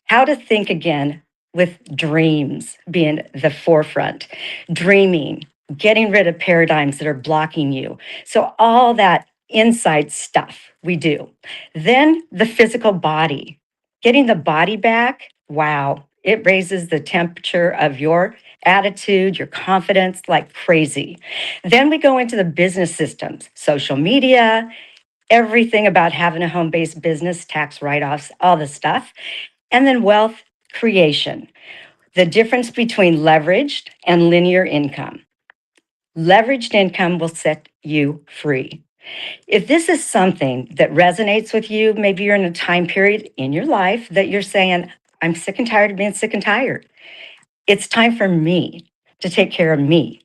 how to think again with dreams being the forefront, dreaming, getting rid of paradigms that are blocking you. So all that inside stuff we do. Then the physical body, getting the body back. Wow, it raises the temperature of your attitude, your confidence like crazy. Then we go into the business systems, social media, everything about having a home-based business, tax write-offs, all the stuff. And then wealth creation, the difference between leveraged and linear income. Leveraged income will set you free. If this is something that resonates with you, maybe you're in a time period in your life that you're saying, I'm sick and tired of being sick and tired. It's time for me to take care of me.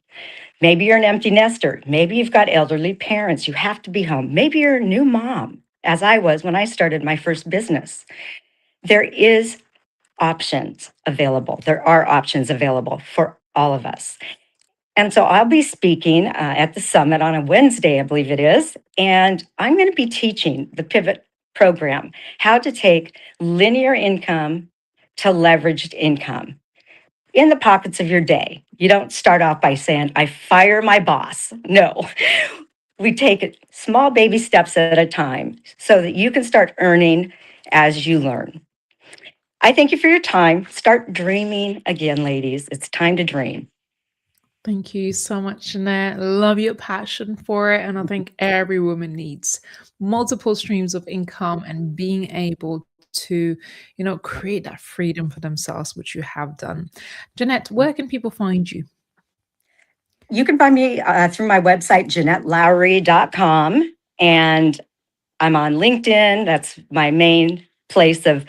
Maybe you're an empty nester. Maybe you've got elderly parents. You have to be home. Maybe you're a new mom, as I was when I started my first business. There is options available. There are options available for all of us. And so I'll be speaking at the summit on a Wednesday, I believe it is. And I'm going to be teaching the pivot program, how to take linear income to leveraged income in the pockets of your day. You don't start off by saying, I fire my boss. No, we take it small baby steps at a time so that you can start earning as you learn. I thank you for your time. Start dreaming again, ladies. It's time to dream. Thank you so much, Jeanette. Love your passion for it. And I think every woman needs multiple streams of income and being able to, create that freedom for themselves, which you have done. Jeanette, where can people find you? You can find me through my website, JeanetteLowry.com. And I'm on LinkedIn. That's my main place of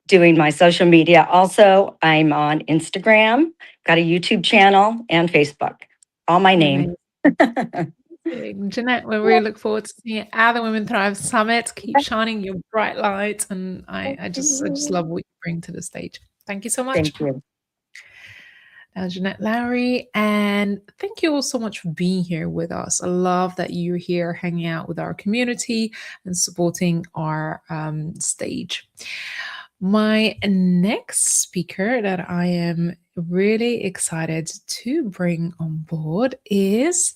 doing my social media. Also, I'm on Instagram, got a YouTube channel, and Facebook. All my name. Jeanette, we really look forward to seeing you at the Women Thrive Summit. Keep shining your bright light, and I just love what you bring to the stage. Thank you so much. Thank you. Jeanette Lowry, and thank you all so much for being here with us. I love that you're here hanging out with our community and supporting our stage. My next speaker that I am really excited to bring on board is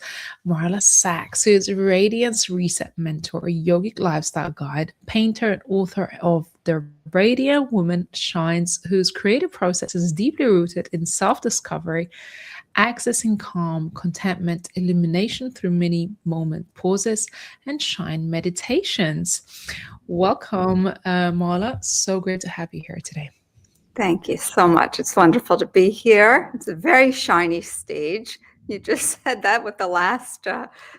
Marla Sachs, who is a Radiance Reset Mentor, a yogic lifestyle guide, painter, and author of The Radiant Woman Shines, whose creative process is deeply rooted in self-discovery, accessing calm, contentment, illumination through many moment pauses, and shine meditations. Welcome, Marla. So great to have you here today. Thank you so much. It's wonderful to be here. It's a very shiny stage. You just said that with the last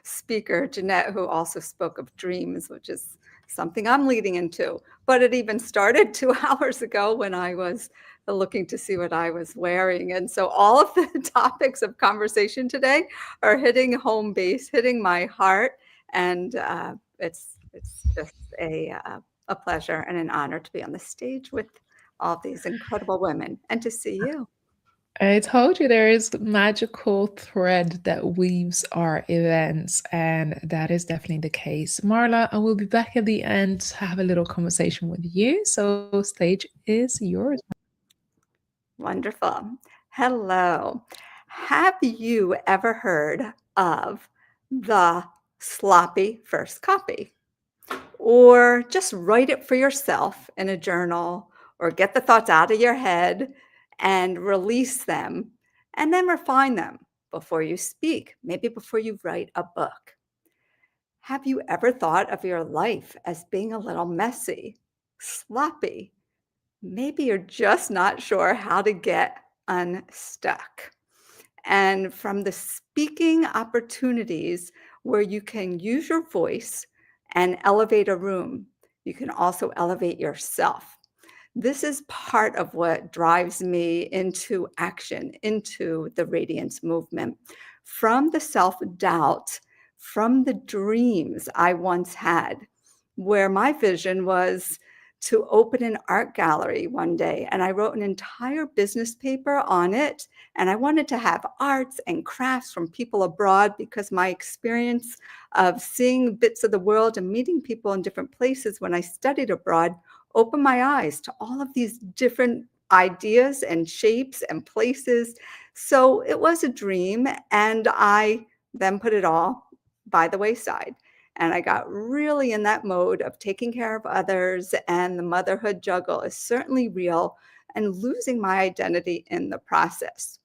speaker, Jeanette, who also spoke of dreams, which is something I'm leading into. But it even started 2 hours ago when I was looking to see what I was wearing. And so all of the topics of conversation today are hitting home base, hitting my heart. And it's just a pleasure and an honor to be on the stage with all these incredible women and to see you. I told you there is magical thread that weaves our events, and that is definitely the case. Marla, I will be back at the end to have a little conversation with you. So stage is yours. Wonderful. Hello. Have you ever heard of the sloppy first copy? Or just write it for yourself in a journal, or get the thoughts out of your head and release them, and then refine them before you speak, maybe before you write a book. Have you ever thought of your life as being a little messy, sloppy? Maybe you're just not sure how to get unstuck. And from the speaking opportunities where you can use your voice and elevate a room, you can also elevate yourself. This is part of what drives me into action, into the radiance movement. From the self-doubt, from the dreams I once had, where my vision was to open an art gallery one day, and I wrote an entire business paper on it, and I wanted to have arts and crafts from people abroad, because my experience of seeing bits of the world and meeting people in different places when I studied abroad opened my eyes to all of these different ideas and shapes and places. So it was a dream, and I then put it all by the wayside. And I got really in that mode of taking care of others, and the motherhood juggle is certainly real, and losing my identity in the process.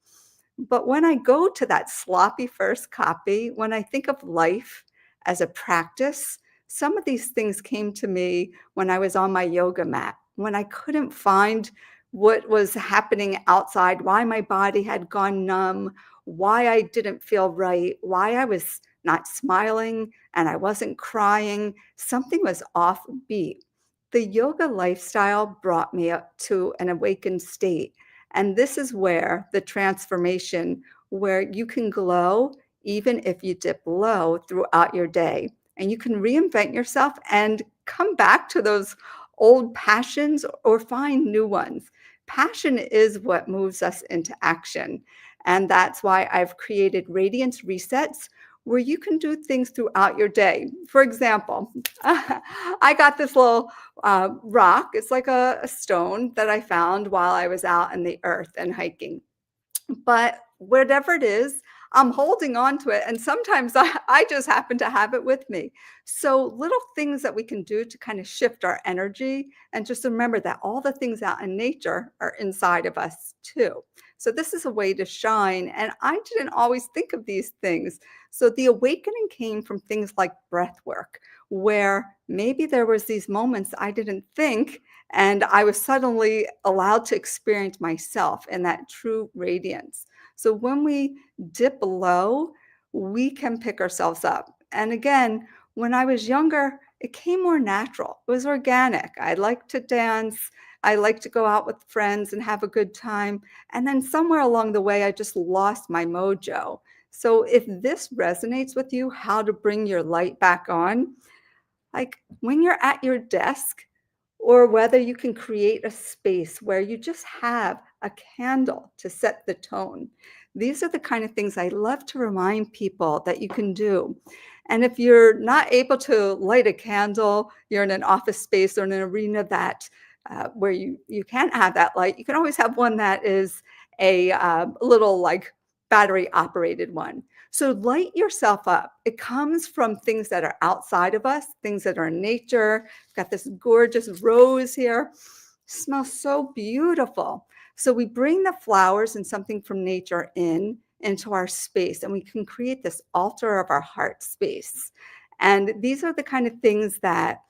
But when I go to that sloppy first copy, when I think of life as a practice, some of these things came to me when I was on my yoga mat, when I couldn't find what was happening outside, why my body had gone numb, why I didn't feel right, why I was not smiling and I wasn't crying. Something was offbeat. The yoga lifestyle brought me up to an awakened state. And this is where the transformation, where you can glow even if you dip low throughout your day. And you can reinvent yourself and come back to those old passions or find new ones. Passion is what moves us into action. And that's why I've created Radiance Resets, where you can do things throughout your day. For example, I got this little rock. It's like a stone that I found while I was out in the earth and hiking. But whatever it is, I'm holding on to it. And sometimes I just happen to have it with me. So little things that we can do to kind of shift our energy, and just remember that all the things out in nature are inside of us too. So this is a way to shine. And I didn't always think of these things. So the awakening came from things like breath work, where maybe there was these moments I didn't think, and I was suddenly allowed to experience myself in that true radiance. So when we dip low, we can pick ourselves up. And again, when I was younger, it came more natural. It was organic. I liked to dance. I liked to go out with friends and have a good time. And then somewhere along the way, I just lost my mojo. So if this resonates with you, how to bring your light back on, like when you're at your desk, or whether you can create a space where you just have a candle to set the tone. These are the kind of things I love to remind people that you can do. And if you're not able to light a candle, you're in an office space or in an arena that where you can't have that light, you can always have one that is a little like battery operated one. So light yourself up. It comes from things that are outside of us, things that are in nature. Got this gorgeous rose here. Smells so beautiful. So we bring the flowers and something from nature into our space, and we can create this altar of our heart space. And these are the kind of things that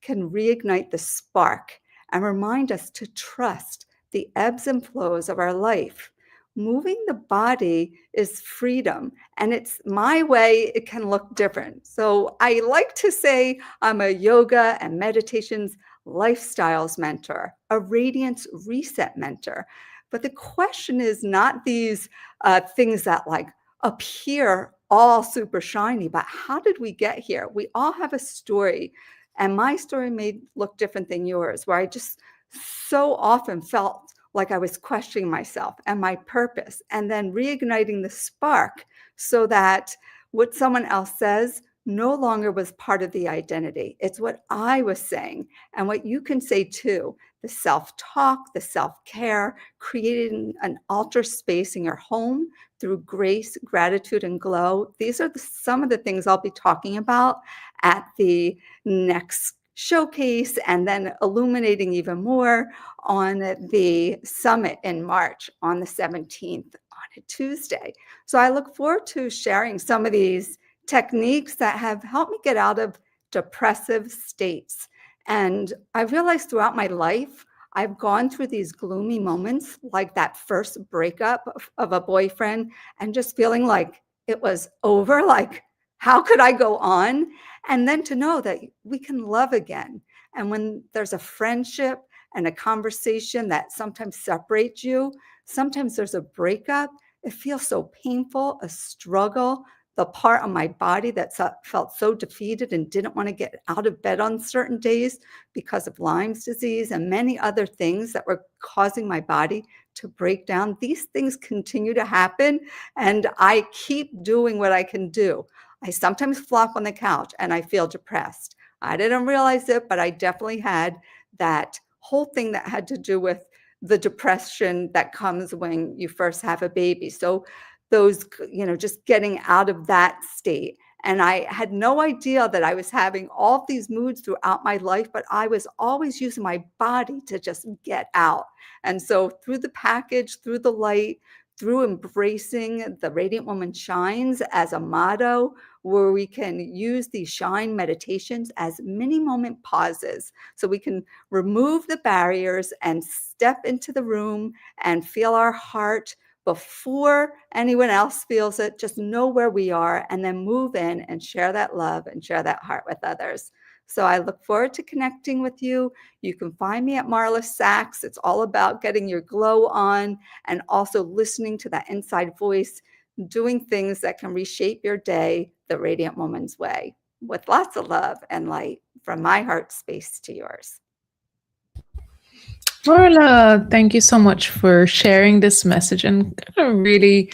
can reignite the spark and remind us to trust the ebbs and flows of our life. Moving the body is freedom, and it's my way. It can look different. So I like to say I'm a yoga and meditations lifestyles mentor, a radiance reset mentor. But the question is not these things that like appear all super shiny, but how did we get here? We all have a story, and my story may look different than yours, where I just so often felt like I was questioning myself and my purpose, and then reigniting the spark so that what someone else says no longer was part of the identity. It's what I was saying and what you can say too. The self-talk, the self-care, creating an altar space in your home through grace, gratitude, and glow. These are some of the things I'll be talking about at the next showcase, and then illuminating even more on the summit in March on the 17th on a Tuesday. So I look forward to sharing some of these techniques that have helped me get out of depressive states. And I realized throughout my life, I've gone through these gloomy moments, like that first breakup of a boyfriend, and just feeling like it was over, like, how could I go on? And then to know that we can love again. And when there's a friendship and a conversation that sometimes separates you, sometimes there's a breakup, it feels so painful, a struggle. The part of my body that felt so defeated and didn't want to get out of bed on certain days because of Lyme's disease and many other things that were causing my body to break down. These things continue to happen, and I keep doing what I can do. I sometimes flop on the couch and I feel depressed. I didn't realize it, but I definitely had that whole thing that had to do with the depression that comes when you first have a baby. So those, just getting out of that state. And I had no idea that I was having all these moods throughout my life, but I was always using my body to just get out. And so through the package, through the light, through embracing the Radiant Woman Shines as a motto, where we can use these shine meditations as mini moment pauses so we can remove the barriers and step into the room and feel our heart before anyone else feels it. Just know where we are and then move in and share that love and share that heart with others. So I look forward to connecting with you. You can find me at Marla Sachs. It's all about getting your glow on and also listening to that inside voice, doing things that can reshape your day the Radiant Woman's way, with lots of love and light from my heart space to yours. Marla, thank you so much for sharing this message and a really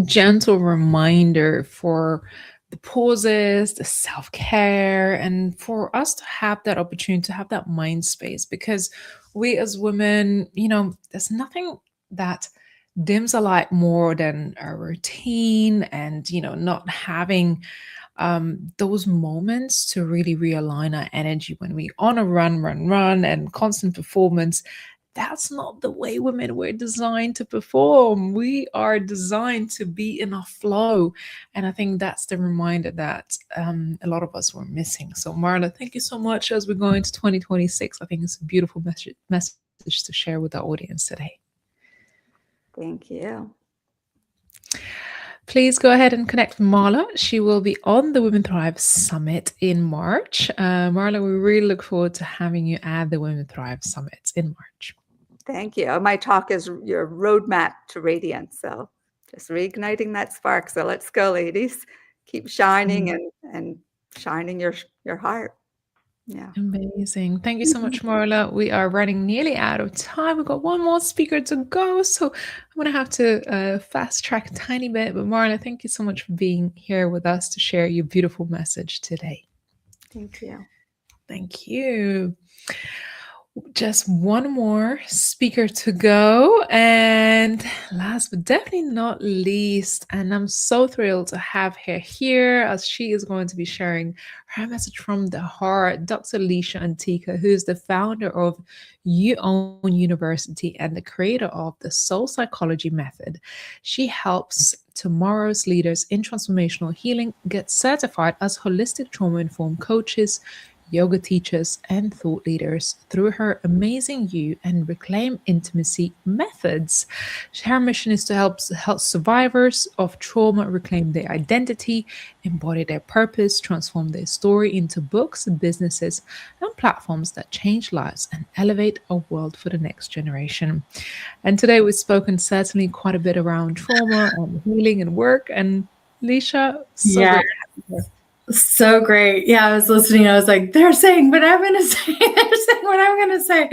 gentle reminder for the pauses, the self-care, and for us to have that opportunity to have that mind space, because we as women, there's nothing that dims a light more than our routine and, not having those moments to really realign our energy when we on a run and constant performance. That's not the way women were designed to perform. We are designed to be in a flow. And I think that's the reminder that a lot of us were missing. So Marla, thank you so much. As we go into 2026, I think it's a beautiful message to share with our audience today. Thank you. Please go ahead and connect with Marla. She will be on the Women Thrive Summit in March. Marla, we really look forward to having you at the Women Thrive Summit in March. Thank you. My talk is your roadmap to radiance. So just reigniting that spark. So let's go, ladies. Keep shining and shining your heart. Yeah. Amazing. Thank you so much, Marla. We are running nearly out of time. We've got one more speaker to go. So I'm going to have to fast track a tiny bit. But Marla, thank you so much for being here with us to share your beautiful message today. Thank you. Thank you. Just one more speaker to go. And last but definitely not least, and I'm so thrilled to have her here as she is going to be sharing her message from the heart, Dr. 𝐔𝐧𝐥𝐞𝐚𝐬𝐡𝐢𝐧𝐬, who is the founder of You Own University and the creator of the Soul Psychology Method. She helps tomorrow's leaders in transformational healing get certified as holistic trauma-informed coaches, yoga teachers, and thought leaders through her amazing You and Reclaim Intimacy methods. Her mission is to help survivors of trauma reclaim their identity, embody their purpose, transform their story into books, businesses, and platforms that change lives and elevate a world for the next generation. And today we've spoken certainly quite a bit around trauma and healing and work. And Leisha, so Yeah. great to have you here. So great. Yeah, I was listening. I was like, they're saying what I'm going to say. They're saying what I'm going to say.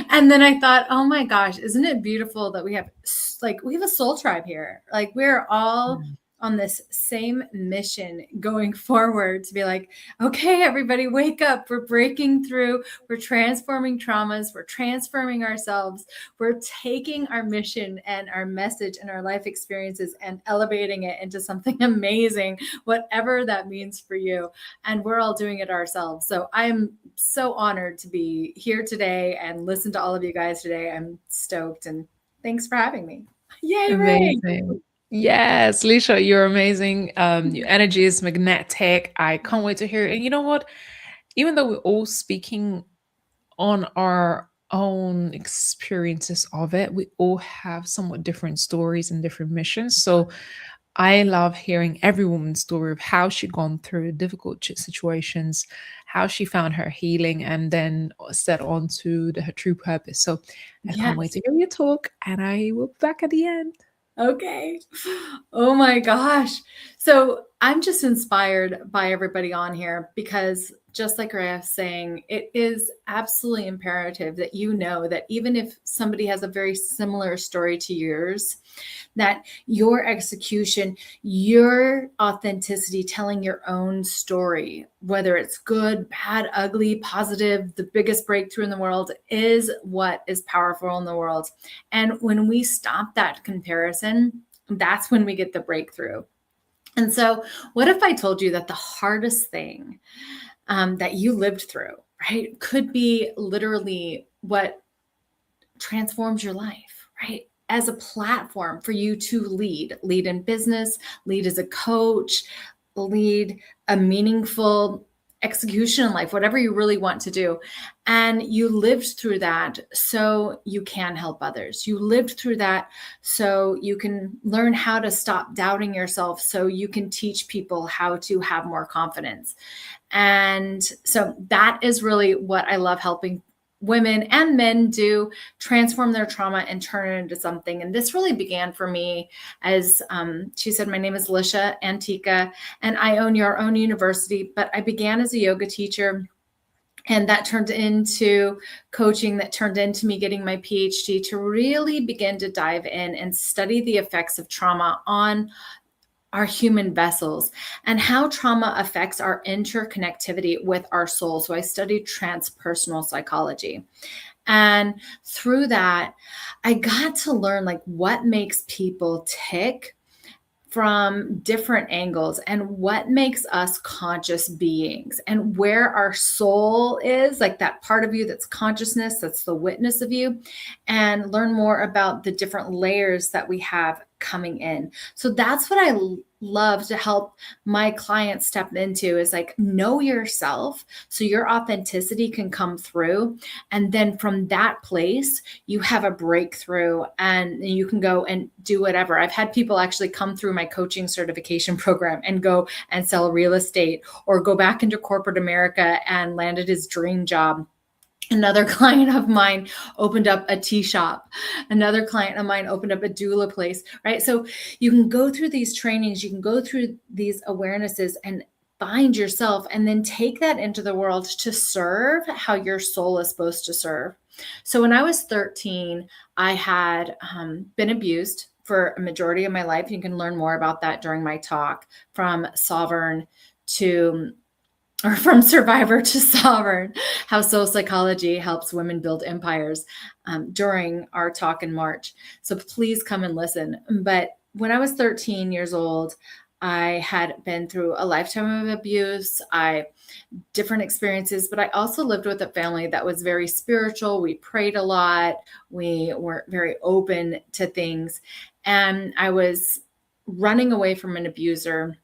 And then I thought, oh my gosh, isn't it beautiful that we have a soul tribe here? Like we're all on this same mission going forward to be like, okay, everybody wake up. We're breaking through. We're transforming traumas. We're transforming ourselves. We're taking our mission and our message and our life experiences and elevating it into something amazing, whatever that means for you. And we're all doing it ourselves. So I'm so honored to be here today and listen to all of you guys today. I'm stoked, and thanks for having me. Yay, Ray. Amazing. Yes, Lisha, you're amazing. Your energy is magnetic. I can't wait to hear it. And you know what? Even though we're all speaking on our own experiences of it, we all have somewhat different stories and different missions. So I love hearing every woman's story of how she gone through difficult situations, how she found her healing, and then set on to her true purpose. So I can't wait to hear you talk, and I will be back at the end. Okay. Oh my gosh. So I'm just inspired by everybody on here because just like Rhea was saying, it is absolutely imperative that you know that even if somebody has a very similar story to yours, that your execution, your authenticity, telling your own story, whether it's good, bad, ugly, positive, the biggest breakthrough in the world, is what is powerful in the world. And when we stop that comparison, that's when we get the breakthrough. And so what if I told you that the hardest thing that you lived through, right, could be literally what transforms your life, right? As a platform for you to lead in business, lead as a coach, lead a meaningful execution in life, whatever you really want to do. And you lived through that so you can help others. You lived through that so you can learn how to stop doubting yourself, so you can teach people how to have more confidence. And so that is really what I love helping women and men do, transform their trauma and turn it into something. And this really began for me as she said, my name is Lisha Antica, and I own your own university, but I began as a yoga teacher. And that turned into coaching, that turned into me getting my PhD to really begin to dive in and study the effects of trauma on our human vessels and how trauma affects our interconnectivity with our soul. So I studied transpersonal psychology. And through that, I got to learn like what makes people tick from different angles and what makes us conscious beings and where our soul is, like that part of you that's consciousness, that's the witness of you, and learn more about the different layers that we have coming in. So that's what I love to help my clients step into, is like, know yourself so your authenticity can come through. And then from that place, you have a breakthrough and you can go and do whatever. I've had people actually come through my coaching certification program and go and sell real estate or go back into corporate America and landed his dream job. Another client of mine opened up a tea shop. Another client of mine opened up a doula place, right? So you can go through these trainings, you can go through these awarenesses and find yourself, and then take that into the world to serve how your soul is supposed to serve. So when I was 13, I had been abused for a majority of my life. You can learn more about that during my talk, from sovereign to or from survivor to sovereign, how soul psychology helps women build empires, during our talk in March. So please come and listen. But when I was 13 years old, I had been through a lifetime of abuse, different experiences, but I also lived with a family that was very spiritual. We prayed a lot. We were very open to things. And I was running away from an abuser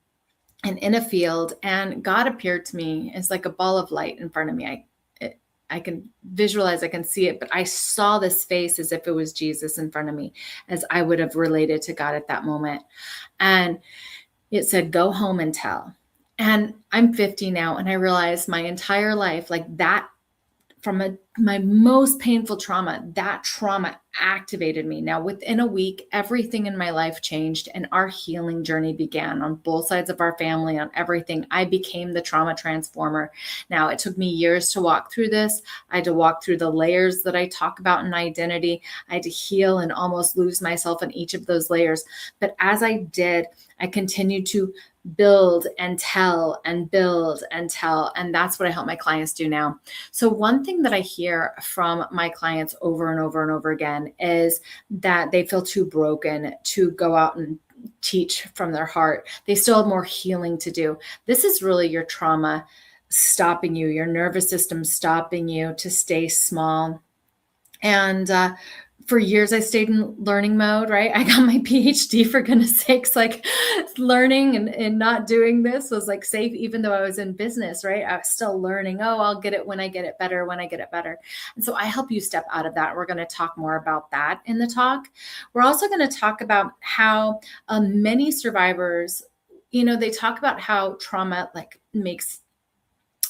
and in a field, and God appeared to me as like a ball of light in front of me. I can visualize, I can see it, but I saw this face as if it was Jesus in front of me, as I would have related to God at that moment. And it said, go home and tell. And I'm 50 now, and I realized my entire life, like that from my most painful trauma, that trauma activated me. Now, within a week, everything in my life changed and our healing journey began on both sides of our family, on everything. I became the trauma transformer. Now, it took me years to walk through this. I had to walk through the layers that I talk about in identity. I had to heal and almost lose myself in each of those layers. But as I did, I continued to build and tell and build and tell. And that's what I help my clients do now. So one thing that I hear from my clients over and over and over again is that they feel too broken to go out and teach from their heart. They still have more healing to do. This is really your trauma stopping you, your nervous system stopping you to stay small. And for years, I stayed in learning mode, right? I got my PhD, for goodness sakes, like learning and not doing this was like safe, even though I was in business, right? I was still learning. Oh, I'll get it when I get it better, when I get it better. And so I help you step out of that. We're going to talk more about that in the talk. We're also going to talk about how many survivors, they talk about how trauma like makes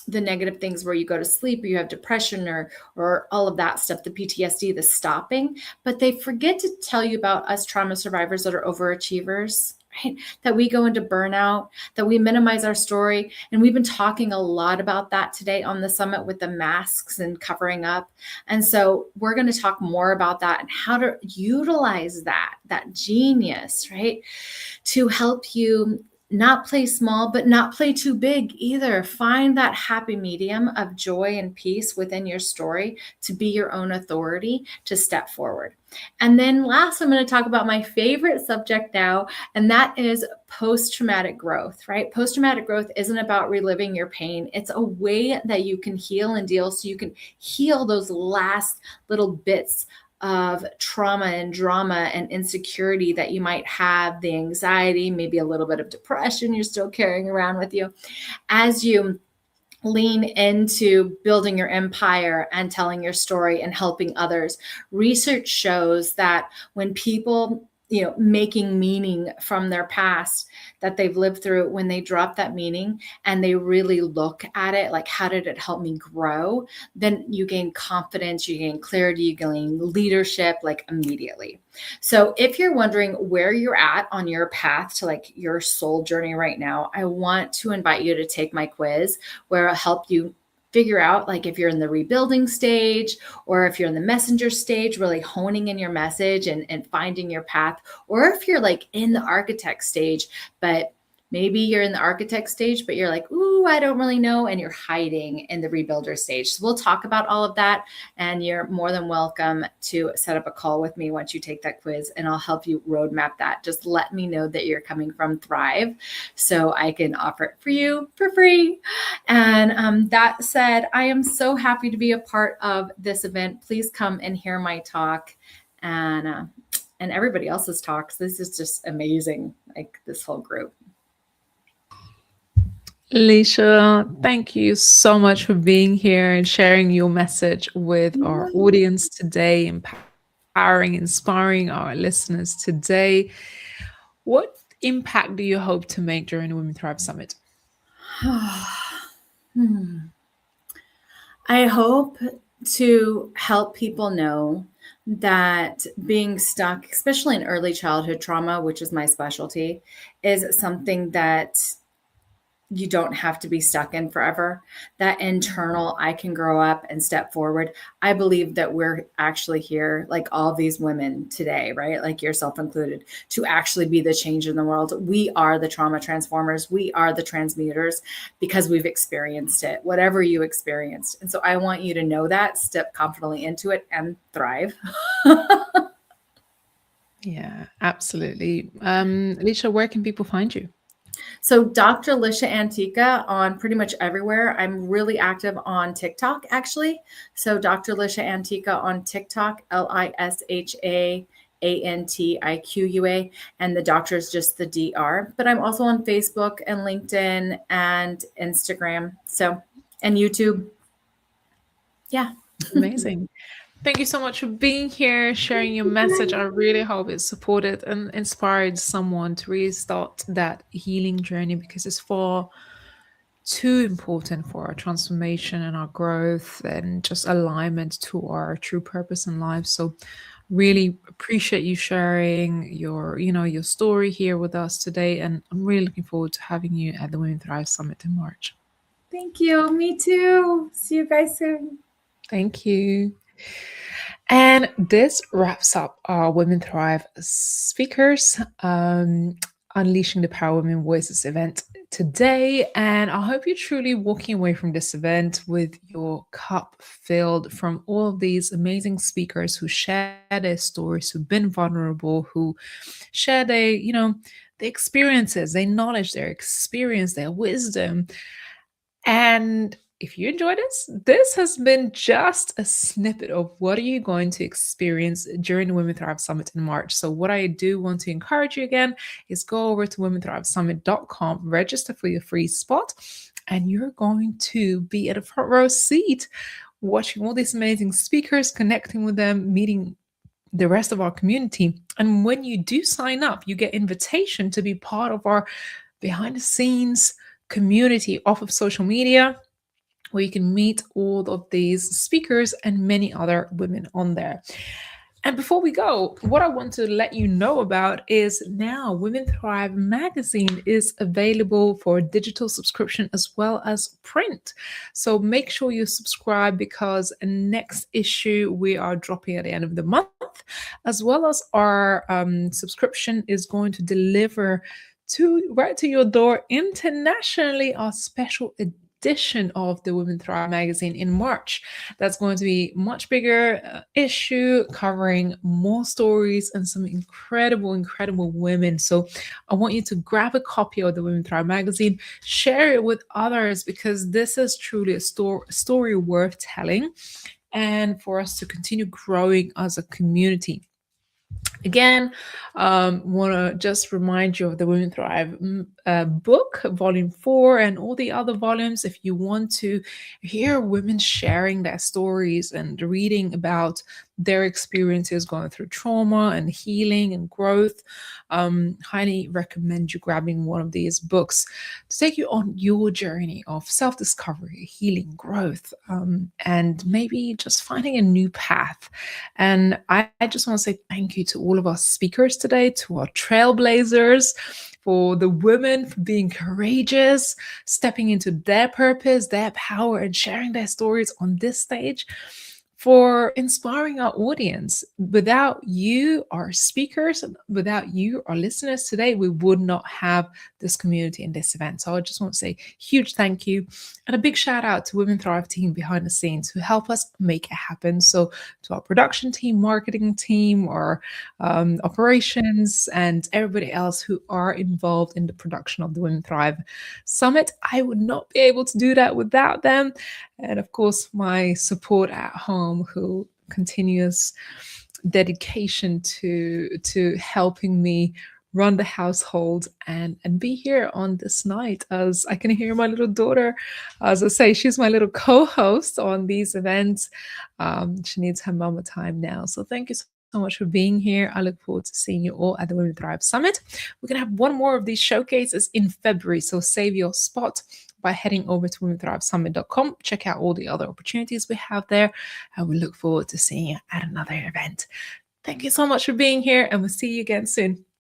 the negative things where you go to sleep or you have depression or all of that stuff, the PTSD, the stopping, but they forget to tell you about us trauma survivors that are overachievers, right? That we go into burnout, that we minimize our story. And we've been talking a lot about that today on the summit with the masks and covering up. And so we're going to talk more about that and how to utilize that genius, right? To help you not play small, but not play too big either. Find that happy medium of joy and peace within your story to be your own authority to step forward. And then last, I'm going to talk about my favorite subject now, and that is post-traumatic growth, right? Post-traumatic growth isn't about reliving your pain. It's a way that you can heal and deal so you can heal those last little bits of trauma and drama and insecurity that you might have, the anxiety, maybe a little bit of depression you're still carrying around with you as you lean into building your empire and telling your story and helping others. Research shows that when people making meaning from their past that they've lived through, when they drop that meaning and they really look at it, like, how did it help me grow? Then you gain confidence, you gain clarity, you gain leadership, like immediately. So if you're wondering where you're at on your path to like your soul journey right now, I want to invite you to take my quiz where I'll help you figure out, like, if you're in the rebuilding stage or if you're in the messenger stage, really honing in your message and finding your path, or if you're like in the architect stage, but maybe you're in the architect stage, but you're like, ooh, I don't really know. And you're hiding in the rebuilder stage. So we'll talk about all of that. And you're more than welcome to set up a call with me once you take that quiz, and I'll help you roadmap that. Just let me know that you're coming from Thrive so I can offer it for you for free. And that said, I am so happy to be a part of this event. Please come and hear my talk and everybody else's talks. This is just amazing, like this whole group. 𝐿isha, thank you so much for being here and sharing your message with our audience today, empowering, inspiring our listeners today. What impact do you hope to make during the Women Thrive Summit? I hope to help people know that being stuck, especially in early childhood trauma, which is my specialty, is something that you don't have to be stuck in forever. That internal, I can grow up and step forward. I believe that we're actually here, like all these women today, right? Like yourself included, to actually be the change in the world. We are the trauma transformers. We are the transmuters because we've experienced it, whatever you experienced. And so I want you to know that, step confidently into it, and thrive. Yeah, absolutely. 𝐿isha, where can people find you? So Dr. Lisha Antica on pretty much everywhere. I'm really active on TikTok, actually. So Dr. Lisha Antica on TikTok, LISHAANTIQUA, and the doctor is just the DR. But I'm also on Facebook and LinkedIn and Instagram. So, and YouTube. Yeah. Amazing. Thank you so much for being here, sharing your message. I really hope it supported and inspired someone to really start that healing journey, because it's far too important for our transformation and our growth and just alignment to our true purpose in life. So really appreciate you sharing your story here with us today, and I'm really looking forward to having you at the Women Thrive Summit in March. Thank you. Me too. See you guys soon. Thank you. And this wraps up our Women Thrive speakers, Unleashing the Power of Women Voices event today. And I hope you're truly walking away from this event with your cup filled from all of these amazing speakers who share their stories, who've been vulnerable, who share their experiences, their knowledge, their experience, their wisdom. And if you enjoy this has been just a snippet of what are you going to experience during the Women Thrive Summit in March. So what I do want to encourage you again is go over to womenthrivesummit.com, register for your free spot, and you're going to be at a front row seat watching all these amazing speakers, connecting with them, meeting the rest of our community. And when you do sign up, you get invitation to be part of our behind the scenes community off of social media, where you can meet all of these speakers and many other women on there. And before we go, what I want to let you know about is now Women Thrive magazine is available for digital subscription as well as print. So make sure you subscribe, because next issue we are dropping at the end of the month, as well as our subscription is going to deliver right to your door internationally our special edition of the Women Thrive magazine in March. That's going to be much bigger issue, covering more stories and some incredible women. So I want you to grab a copy of the Women Thrive magazine, share it with others, because this is truly a story worth telling, and for us to continue growing as a community. Again, want to just remind you of the Women Thrive book, volume 4, and all the other volumes. If you want to hear women sharing their stories and reading about their experiences going through trauma and healing and growth, highly recommend you grabbing one of these books to take you on your journey of self-discovery, healing, growth, and maybe just finding a new path. And I just want to say thank you to all of our speakers today, to our trailblazers, for the women, for being courageous, stepping into their purpose, their power, and sharing their stories on this stage, for inspiring our audience. Without you, our speakers, and without you, our listeners today, we would not have this community and this event. So I just want to say huge thank you, and a big shout out to Women Thrive team behind the scenes who help us make it happen. So to our production team, marketing team, our operations, and everybody else who are involved in the production of the Women Thrive Summit, I would not be able to do that without them. And of course, my support at home, who continuous dedication to helping me run the household and be here on this night. As I can hear my little daughter, as I say, she's my little co-host on these events. She needs her mama time now. So thank you so much for being here. I look forward to seeing you all at the Women Thrive Summit. We're going to have one more of these showcases in February, so save your spot by heading over to womenthrivesummit.com. Check out all the other opportunities we have there, and we look forward to seeing you at another event. Thank you so much for being here, and we'll see you again soon.